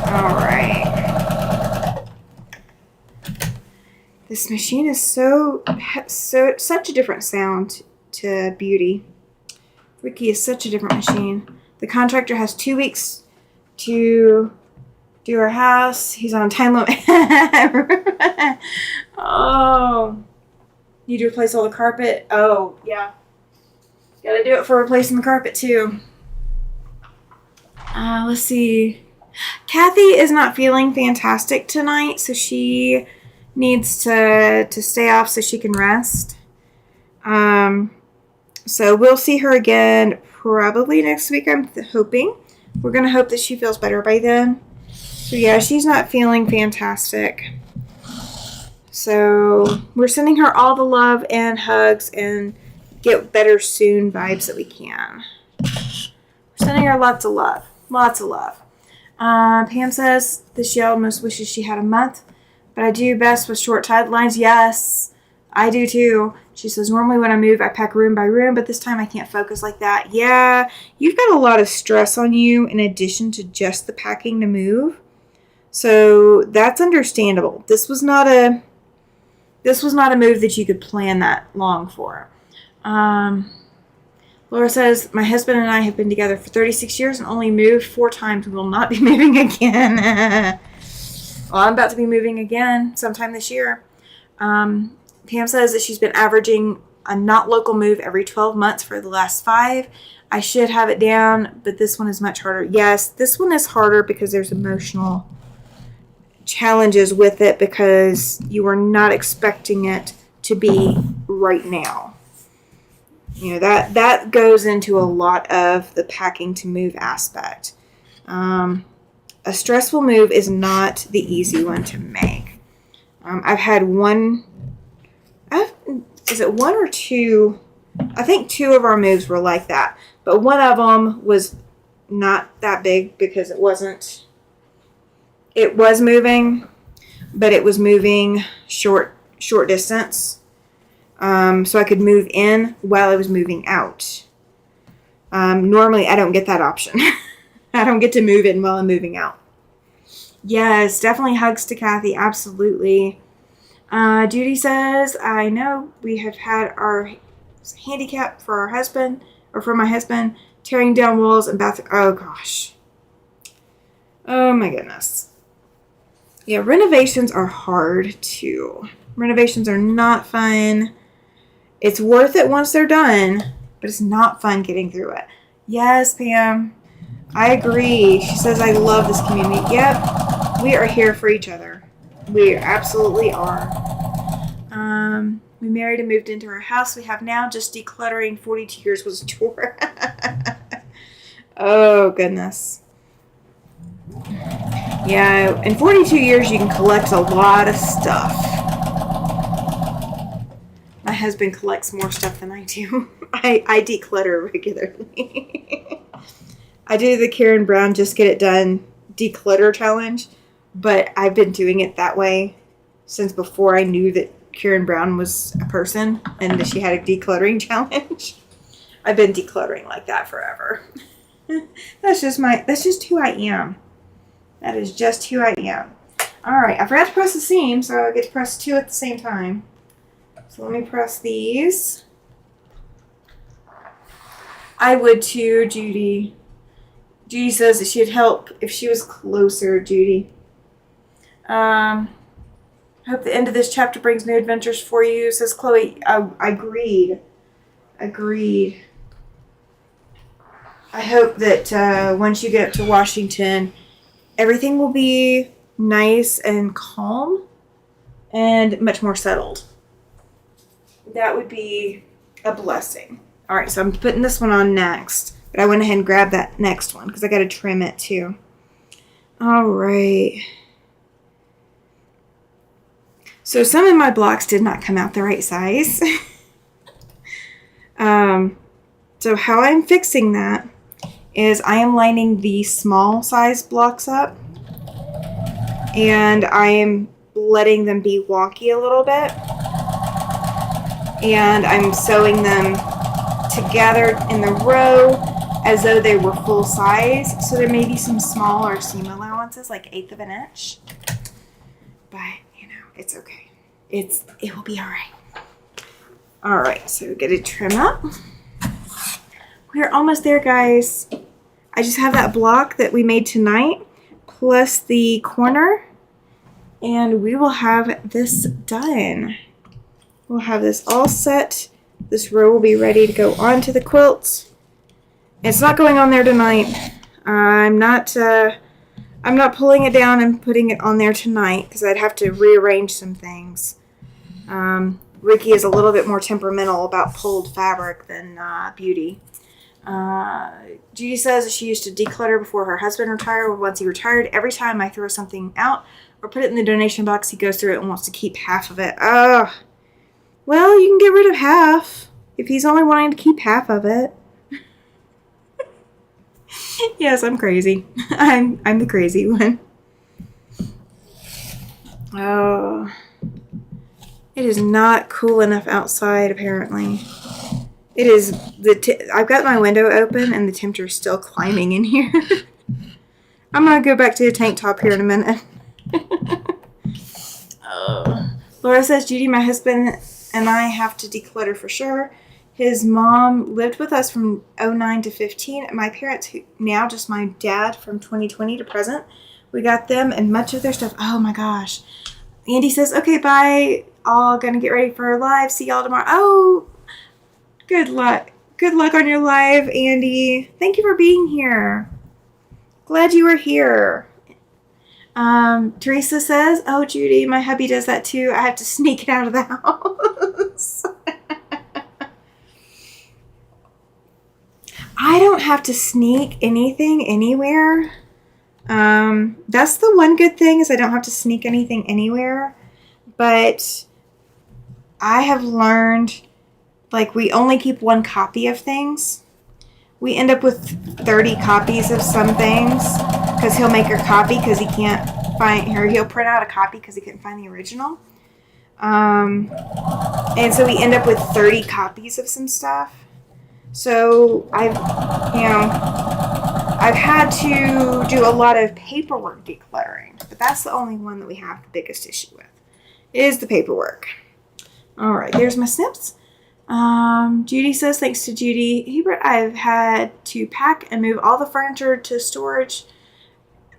All right. This machine is such a different sound to Beauty. Ricky is such a different machine. The contractor has 2 weeks to do our house. He's on time limit. Oh. Need to replace all the carpet. Oh, yeah. Gotta do it for replacing the carpet too. Let's see. Cathy is not feeling fantastic tonight, so she needs to stay off so she can rest. So we'll see her again probably next week, I'm hoping. We're going to hope that she feels better by then. So yeah, she's not feeling fantastic. So we're sending her all the love and hugs and get better soon vibes that we can. We're sending her lots of love. Lots of love. Pam says that she almost wishes she had a month, but I do best with short timelines. Yes, I do too. She says, normally when I move, I pack room by room, but this time I can't focus like that. Yeah, you've got a lot of stress on you in addition to just the packing to move. So that's understandable. This was not a move that you could plan that long for. Laura says, my husband and I have been together for 36 years and only moved 4 times. We will not be moving again. Well, I'm about to be moving again sometime this year. Pam says that she's been averaging a not local move every 12 months for the last 5. I should have it down, but this one is much harder. Yes, this one is harder because there's emotional challenges with it because you are not expecting it to be right now. You know, that goes into a lot of the packing to move aspect. A stressful move is not the easy one to make. I've had one, is it 1 or 2? I think 2 of our moves were like that. But one of them was not that big because it was moving, but it was moving short distance. So I could move in while I was moving out. Normally I don't get that option. I don't get to move in while I'm moving out. Yes, definitely hugs to Cathy. Absolutely. Judy says, I know we have had our handicap for our husband, or for my husband, tearing down walls and bathroom. Oh gosh. Oh my goodness. Yeah, renovations are hard too. Renovations are not fun. It's worth it once they're done, but it's not fun getting through it. Yes, Pam. I agree. She says, I love this community. Yep. We are here for each other. We absolutely are. We married and moved into our house we have now. Just decluttering 42 years was a chore. Oh, goodness. Yeah, in 42 years, you can collect a lot of stuff. My husband collects more stuff than I do. I declutter regularly. I do the Karen Brown Just Get It Done declutter challenge, but I've been doing it that way since before I knew that Karen Brown was a person and that she had a decluttering challenge. I've been decluttering like that forever. That's just who I am. That is just who I am. All right, I forgot to press the seam, so I get to press 2 at the same time. So let me press these. I would too, Judy. Judy says that she'd help if she was closer, Judy. Hope the end of this chapter brings new adventures for you, says Chloe. Agreed. I hope that once you get up to Washington, everything will be nice and calm and much more settled. That would be a blessing. All right, so I'm putting this one on next. But I went ahead and grabbed that next one because I got to trim it too. All right. So some of my blocks did not come out the right size. So how I'm fixing that is I am lining the small size blocks up. And I am letting them be wonky a little bit. and I'm sewing them together in the row as though they were full size. So there may be some smaller seam allowances, like 1/8 of an inch, but it's okay. It will be all right. All right, so get a trim up. We're almost there, guys. I just have that block that we made tonight, plus the corner, and we will have this done. We'll have this all set. This row will be ready to go onto the quilt. It's not going on there tonight. I'm not pulling it down and putting it on there tonight because I'd have to rearrange some things. Ricky is a little bit more temperamental about pulled fabric than Beauty. Judy says she used to declutter before her husband retired. Once he retired, every time I throw something out or put it in the donation box, he goes through it and wants to keep half of it. Well, you can get rid of half if he's only wanting to keep half of it. Yes, I'm crazy. I'm the crazy one. Oh, it is not cool enough outside, apparently. It is I've got my window open and the temperature is still climbing in here. I'm gonna go back to the tank top here in a minute. Laura says, Judy, my husband and I have to declutter for sure. His mom lived with us from 09 to 15. And my parents, now just my dad from 2020 to present, we got them and much of their stuff. Oh my gosh. Andy says, okay, bye. All gonna get ready for live. See y'all tomorrow. Oh, good luck. Good luck on your live, Andy. Thank you for being here. Glad you were here. Teresa says, oh, Judy, my hubby does that too. I have to sneak it out of the house. I don't have to sneak anything anywhere. That's the one good thing is I don't have to sneak anything anywhere. But I have learned, like, we only keep one copy of things. We end up with 30 copies of some things because he'll make a copy because he can't find, or he'll print out a copy because he couldn't find the original. And so we end up with 30 copies of some stuff. So I've had to do a lot of paperwork decluttering, but that's the only one that we have the biggest issue with, is the paperwork. All right, here's my snips. Judy says, thanks to Judy Hebert, I've had to pack and move all the furniture to storage.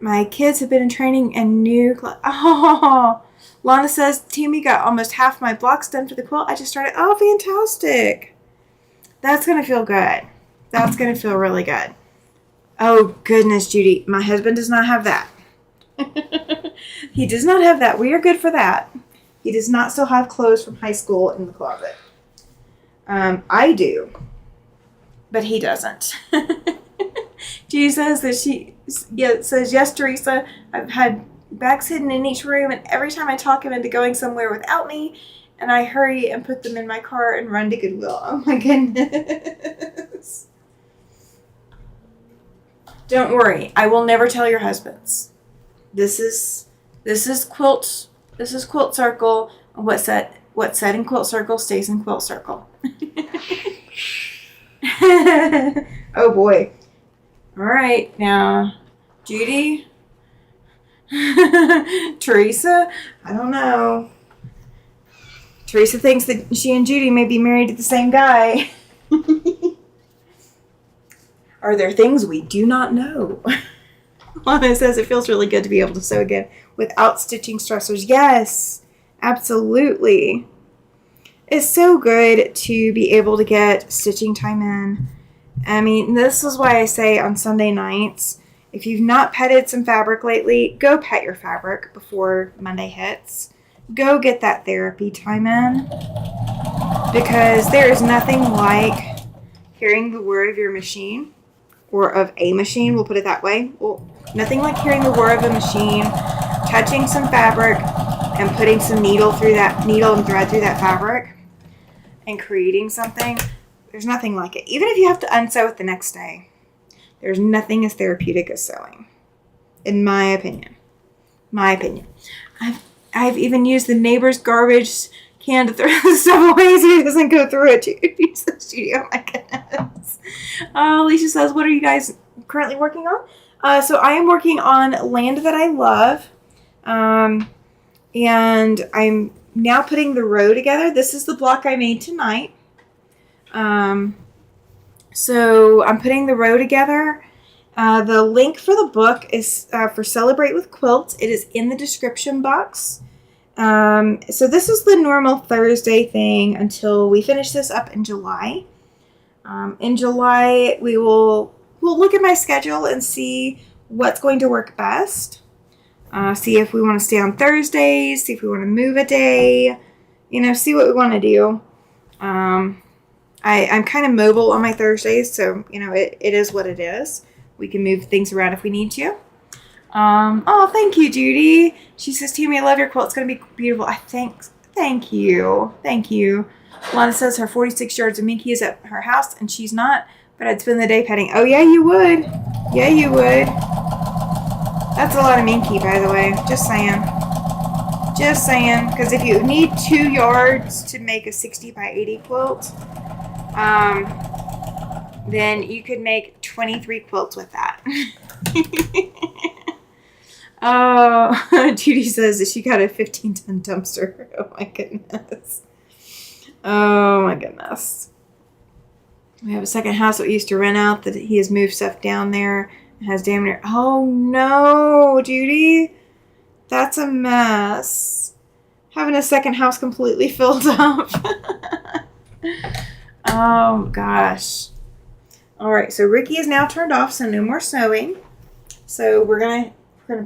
My kids have been in training and new Oh, Lana says, Tammy got almost half my blocks done for the quilt I just started. Oh, fantastic. That's going to feel good. That's going to feel really good. Oh, goodness, Judy. My husband does not have that. He does not have that. We are good for that. He does not still have clothes from high school in the closet. I do. But he doesn't. Judy says that says, yes, Teresa, I've had bags hidden in each room, and every time I talk him into going somewhere without me, and I hurry and put them in my car and run to Goodwill. Oh my goodness. Don't worry. I will never tell your husbands. This is quilt. This is Quilt Circle. What's said in Quilt Circle stays in Quilt Circle. Oh boy. All right. Now, Judy. Teresa. I don't know. Teresa thinks that she and Judy may be married to the same guy. Are there things we do not know? Lana says it feels really good to be able to sew again without stitching stressors. Yes, absolutely. It's so good to be able to get stitching time in. I mean, this is why I say on Sunday nights, if you've not petted some fabric lately, go pet your fabric before Monday hits. Go get that therapy time in, because there is nothing like hearing the whir of your machine, or of a machine, we'll put it that way. Well, nothing like hearing the whir of a machine, touching some fabric, and putting some needle and thread through that fabric, and creating something. There's nothing like it. Even if you have to unsew it the next day, there's nothing as therapeutic as sewing, in my opinion. I've even used the neighbor's garbage hand to throw the stuff away so he doesn't go through it. Judy's the studio. Oh my goodness. Lissa says, what are you guys currently working on? So I am working on Land That I Love. And I'm now putting the row together. This is the block I made tonight. So I'm putting the row together. The link for the book is for Celebrate With Quilts. It is in the description box. So this is the normal Thursday thing until we finish this up in July. In July, we'll look at my schedule and see what's going to work best. See if we want to stay on Thursdays, see if we want to move a day, see what we want to do. I'm kind of mobile on my Thursdays, so, it is what it is. We can move things around if we need to. Oh, thank you, Judy. She says, Tammy, I love your quilt. It's going to be beautiful. Thank you. Thank you. Lana says her 46 yards of Minky is at her house, and she's not, but I'd spend the day petting. Oh, yeah, you would. Yeah, you would. That's a lot of Minky, by the way. Just saying. Just saying. Because if you need 2 yards to make a 60 by 80 quilt, then you could make 23 quilts with that. Oh, Judy says that she got a 15-ton dumpster. Oh my goodness. Oh my goodness. We have a second house that we used to rent out that he has moved stuff down there. It has damn near. Oh no, Judy. That's a mess. Having a second house completely filled up. Oh gosh. All right, so Ricky is now turned off, so no more sewing. So we're gonna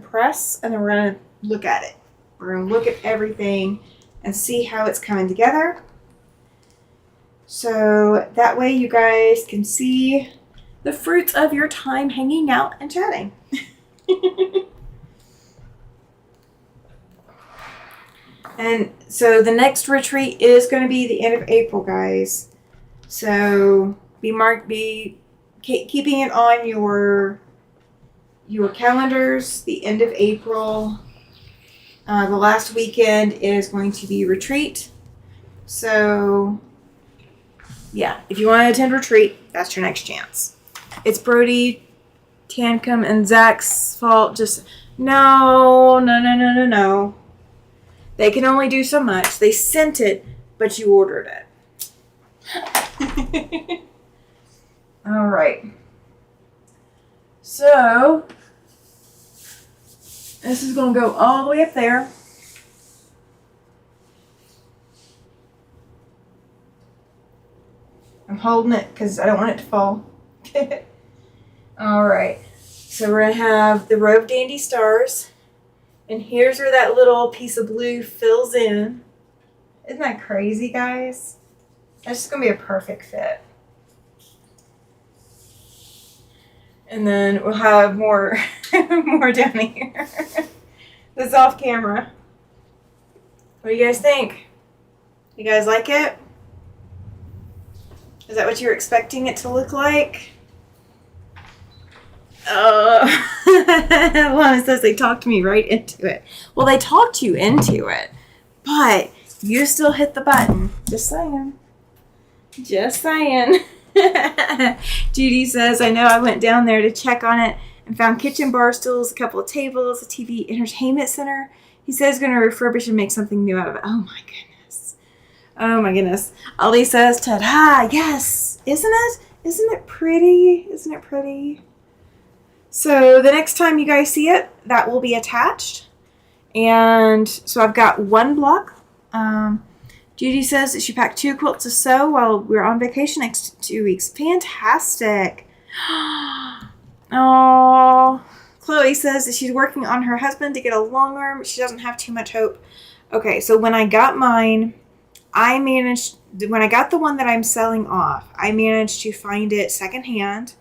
press, and then we're gonna look at it. We're gonna look at everything and see how it's coming together. So that way you guys can see the fruits of your time hanging out and chatting. And so the next retreat is going to be the end of April, guys. So be keeping it on your calendars. The end of April, the last weekend is going to be retreat. So yeah, if you want to attend retreat, that's your next chance. It's Brody, Tancum, and Zach's fault. Just no. They can only do so much. They sent it, but you ordered it. All right. So this is going to go all the way up there. I'm holding it because I don't want it to fall. All right. So we're going to have the row of dandy stars. And here's where that little piece of blue fills in. Isn't that crazy, guys? That's just going to be a perfect fit. And then we'll have more down here. This is off camera. What do you guys think? You guys like it? Is that what you were expecting it to look like? Lana says they talked me right into it. Well, they talked you into it, but you still hit the button. Just saying. Just saying. Judy says, I know I went down there to check on it and found kitchen bar stools, a couple of tables, a TV entertainment center. He says he's going to refurbish and make something new out of it. Oh my goodness. Oh my goodness. Ali says, ta-da, yes. Isn't it? Isn't it pretty? Isn't it pretty? So the next time you guys see it, that will be attached. And so I've got one block. Judy says that she packed 2 quilts to sew while we're on vacation next 2 weeks. Fantastic. Oh, Chloe says that she's working on her husband to get a long arm. She doesn't have too much hope. Okay, so when I got mine, when I got the one that I'm selling off, I managed to find it secondhand.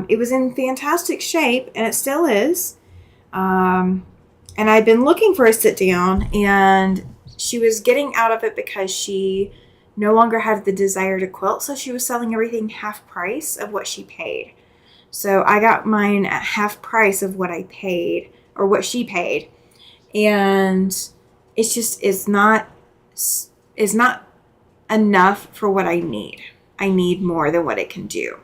It was in fantastic shape, and it still is. And I'd been looking for a sit down, and she was getting out of it because she no longer had the desire to quilt, so she was selling everything half price of what she paid. So I got mine at half price of what I paid, or what she paid. And it's not is not enough for what I need. I need more than what it can do.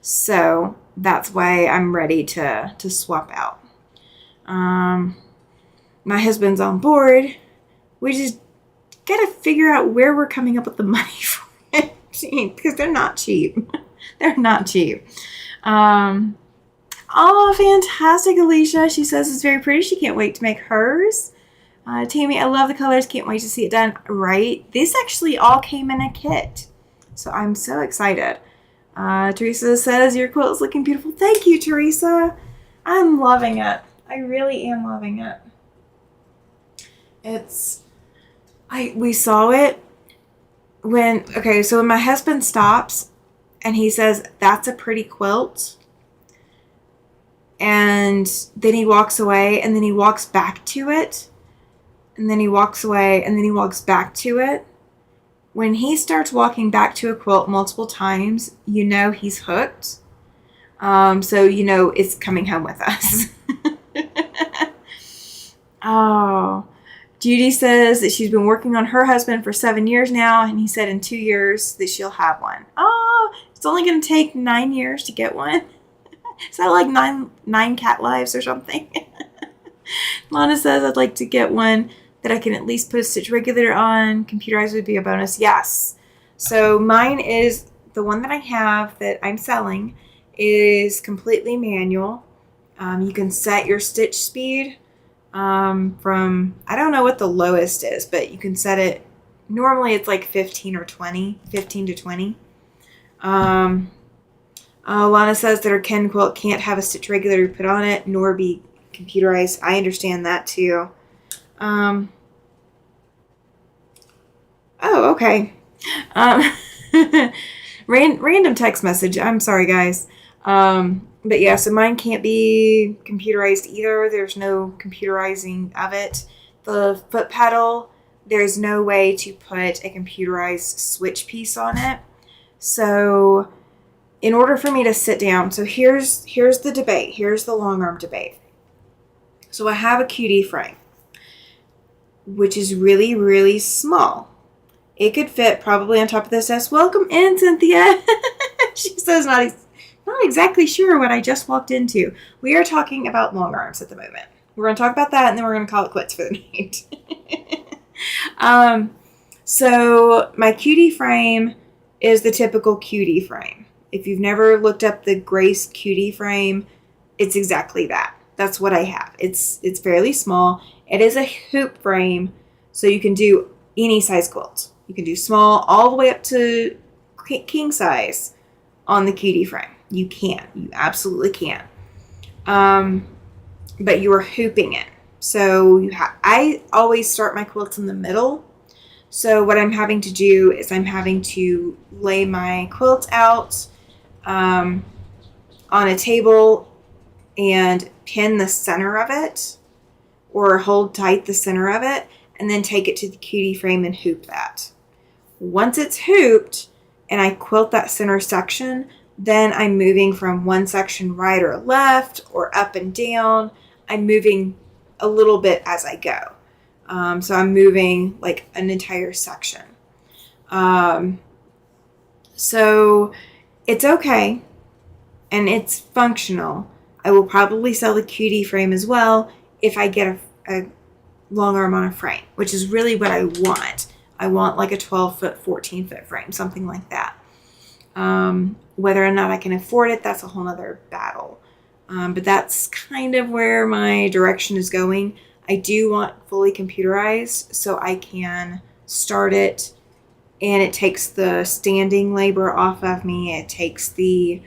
So that's why I'm ready to swap out. My husband's on board. We just got to figure out where we're coming up with the money for it, because they're not cheap. They're not cheap. Oh, fantastic, Alicia. She says it's very pretty. She can't wait to make hers. Tammy, I love the colors. Can't wait to see it done. Right? This actually all came in a kit. So I'm so excited. Teresa says your quilt is looking beautiful. Thank you, Teresa. I'm loving it. I really am loving it. We saw it when my husband stops and he says, that's a pretty quilt. And then he walks away and then he walks back to it. And then he walks away and then he walks back to it. When he starts walking back to a quilt multiple times, you know he's hooked. So you know it's coming home with us. Oh, Judy says that she's been working on her husband for 7 years now, and he said in 2 years that she'll have one. Oh, it's only going to take 9 years to get one. Is that like nine cat lives or something? Lana says I'd like to get one that I can at least put a stitch regulator on. Computerized would be a bonus. Yes. So mine is the one that I have that I'm selling is completely manual. You can set your stitch speed from, I don't know what the lowest is, but you can set it. Normally it's like 15 to 20. Lana says that her Ken quilt can't have a stitch regulator put on it, nor be computerized. I understand that too. Oh, okay. Random text message. I'm sorry, guys. But yeah, so mine can't be computerized either. There's no computerizing of it. The foot pedal, there's no way to put a computerized switch piece on it. So in order for me to sit down, so here's the debate. Here's the long arm debate. So I have a QD frame, which is really, really small. It could fit probably on top of this desk. Welcome in, Cynthia. She says not exactly sure what I just walked into. We are talking about long arms at the moment. We're going to talk about that, and then we're going to call it quits for the night. So my QD frame is the typical QD frame. If you've never looked up the Grace QD frame, it's exactly that. That's what I have. It's fairly small. It is a hoop frame, so you can do any size quilt. You can do small all the way up to king size on the QD frame. You can. You absolutely can. But you are hooping it. So I always start my quilts in the middle. So what I'm having to do is I'm having to lay my quilt out on a table and pin the center of it, or hold tight the center of it, and then take it to the QD frame and hoop that. Once it's hooped and I quilt that center section, then I'm moving from one section right or left or up and down. I'm moving a little bit as I go. So I'm moving like an entire section. So it's okay and it's functional. I will probably sell the QD frame as well if I get a long arm on a frame, which is really what I want. I want like a 12-foot, 14-foot frame, something like that. Whether or not I can afford it, that's a whole nother battle. But that's kind of where my direction is going. I do want fully computerized so I can start it, and it takes the standing labor off of me. It takes the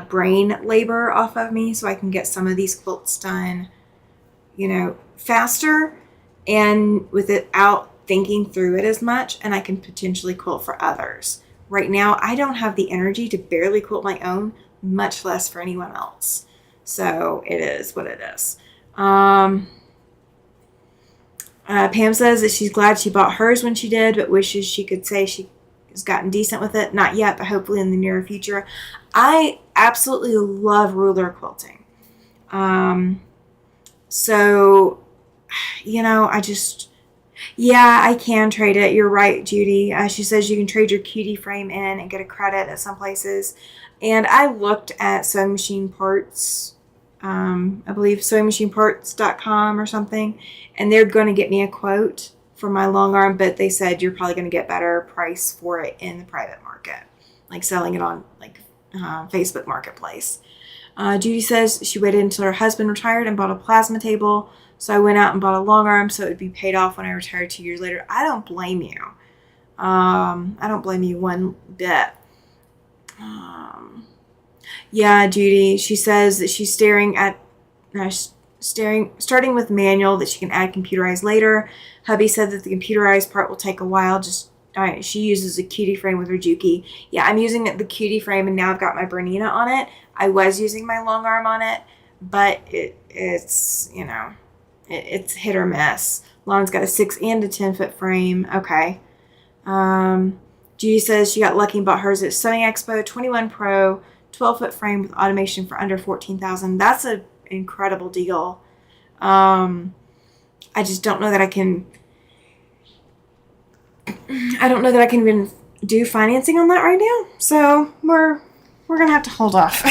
brain labor off of me, so I can get some of these quilts done, faster and without thinking through it as much, and I can potentially quilt for others. Right now, I don't have the energy to barely quilt my own, much less for anyone else. So it is what it is. Pam says that she's glad she bought hers when she did, but wishes she could say she has gotten decent with it. Not yet, but hopefully in the near future. I absolutely love ruler quilting. So, Yeah, I can trade it. You're right, Judy. She says you can trade your cutie frame in and get a credit at some places. And I looked at sewing machine parts, I believe sewingmachineparts.com or something, and they're going to get me a quote for my long arm, but they said you're probably going to get better price for it in the private market, like selling it on like Facebook Marketplace. Judy says she waited until her husband retired and bought a plasma table. So I went out and bought a long arm so it would be paid off when I retired 2 years later. I don't blame you. I don't blame you one bit. Yeah, Judy. She says that she's starting with manual that she can add computerized later. Hubby said that the computerized part will take a while. She uses a cutie frame with her Juki. Yeah, I'm using the cutie frame, and now I've got my Bernina on it. I was using my long arm on it, but it's it's hit or miss. Lon's got a 6 and a 10-foot frame. Okay. Judy says she got lucky and bought hers at Sewing Expo, 21 Pro, 12-foot frame with automation for under $14,000. That's an incredible deal. I just don't know that I can. I don't know that I can even do financing on that right now. So we're gonna have to hold off.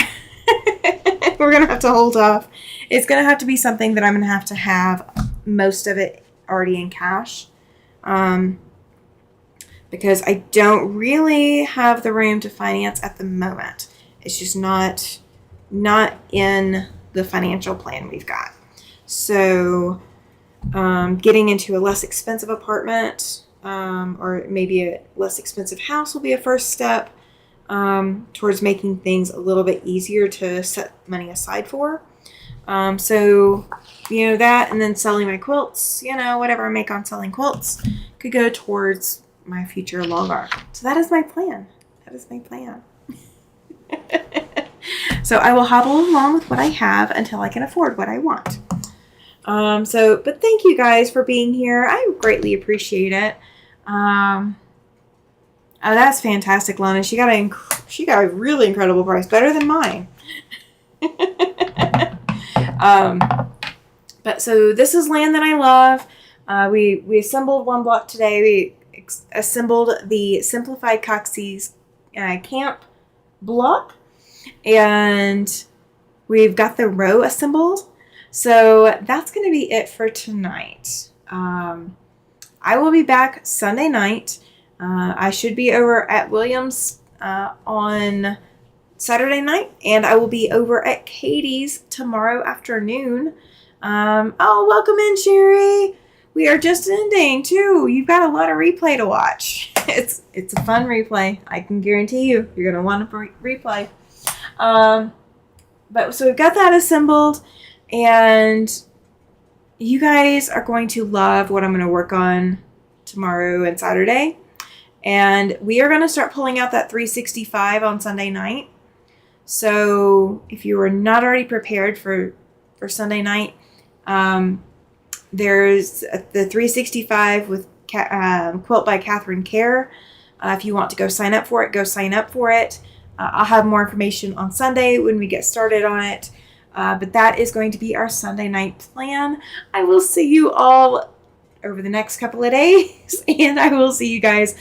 We're gonna have to hold off. It's gonna have to be something that I'm gonna have most of it already in cash, because I don't really have the room to finance at the moment. It's just not in the financial plan we've got. So getting into a less expensive apartment, or maybe a less expensive house will be a first step towards making things a little bit easier to set money aside for. So, that, and then selling my quilts, whatever I make on selling quilts could go towards my future long arm. So that is my plan. So I will hobble along with what I have until I can afford what I want. But thank you guys for being here. I greatly appreciate it. Oh, that's fantastic, Lana. She got a really incredible price, better than mine. But so this is Land That I Love. We assembled one block today. We assembled the Simplified Coxie's camp block, and we've got the row assembled. So that's going to be it for tonight. I will be back Sunday night. I should be over at Williams on Saturday night, and I will be over at Katie's tomorrow afternoon. Welcome in, Sherry. We are just ending too. You've got a lot of replay to watch. It's a fun replay. I can guarantee you're gonna want to replay. But so we've got that assembled, and you guys are going to love what I'm going to work on tomorrow and Saturday. And we are going to start pulling out that 365 on Sunday night. So if you are not already prepared for Sunday night, there's the 365 with Quilt by Catherine Kerr. If you want to go sign up for it, go sign up for it. I'll have more information on Sunday when we get started on it. But that is going to be our Sunday night plan. I will see you all over the next couple of days, and I will see you guys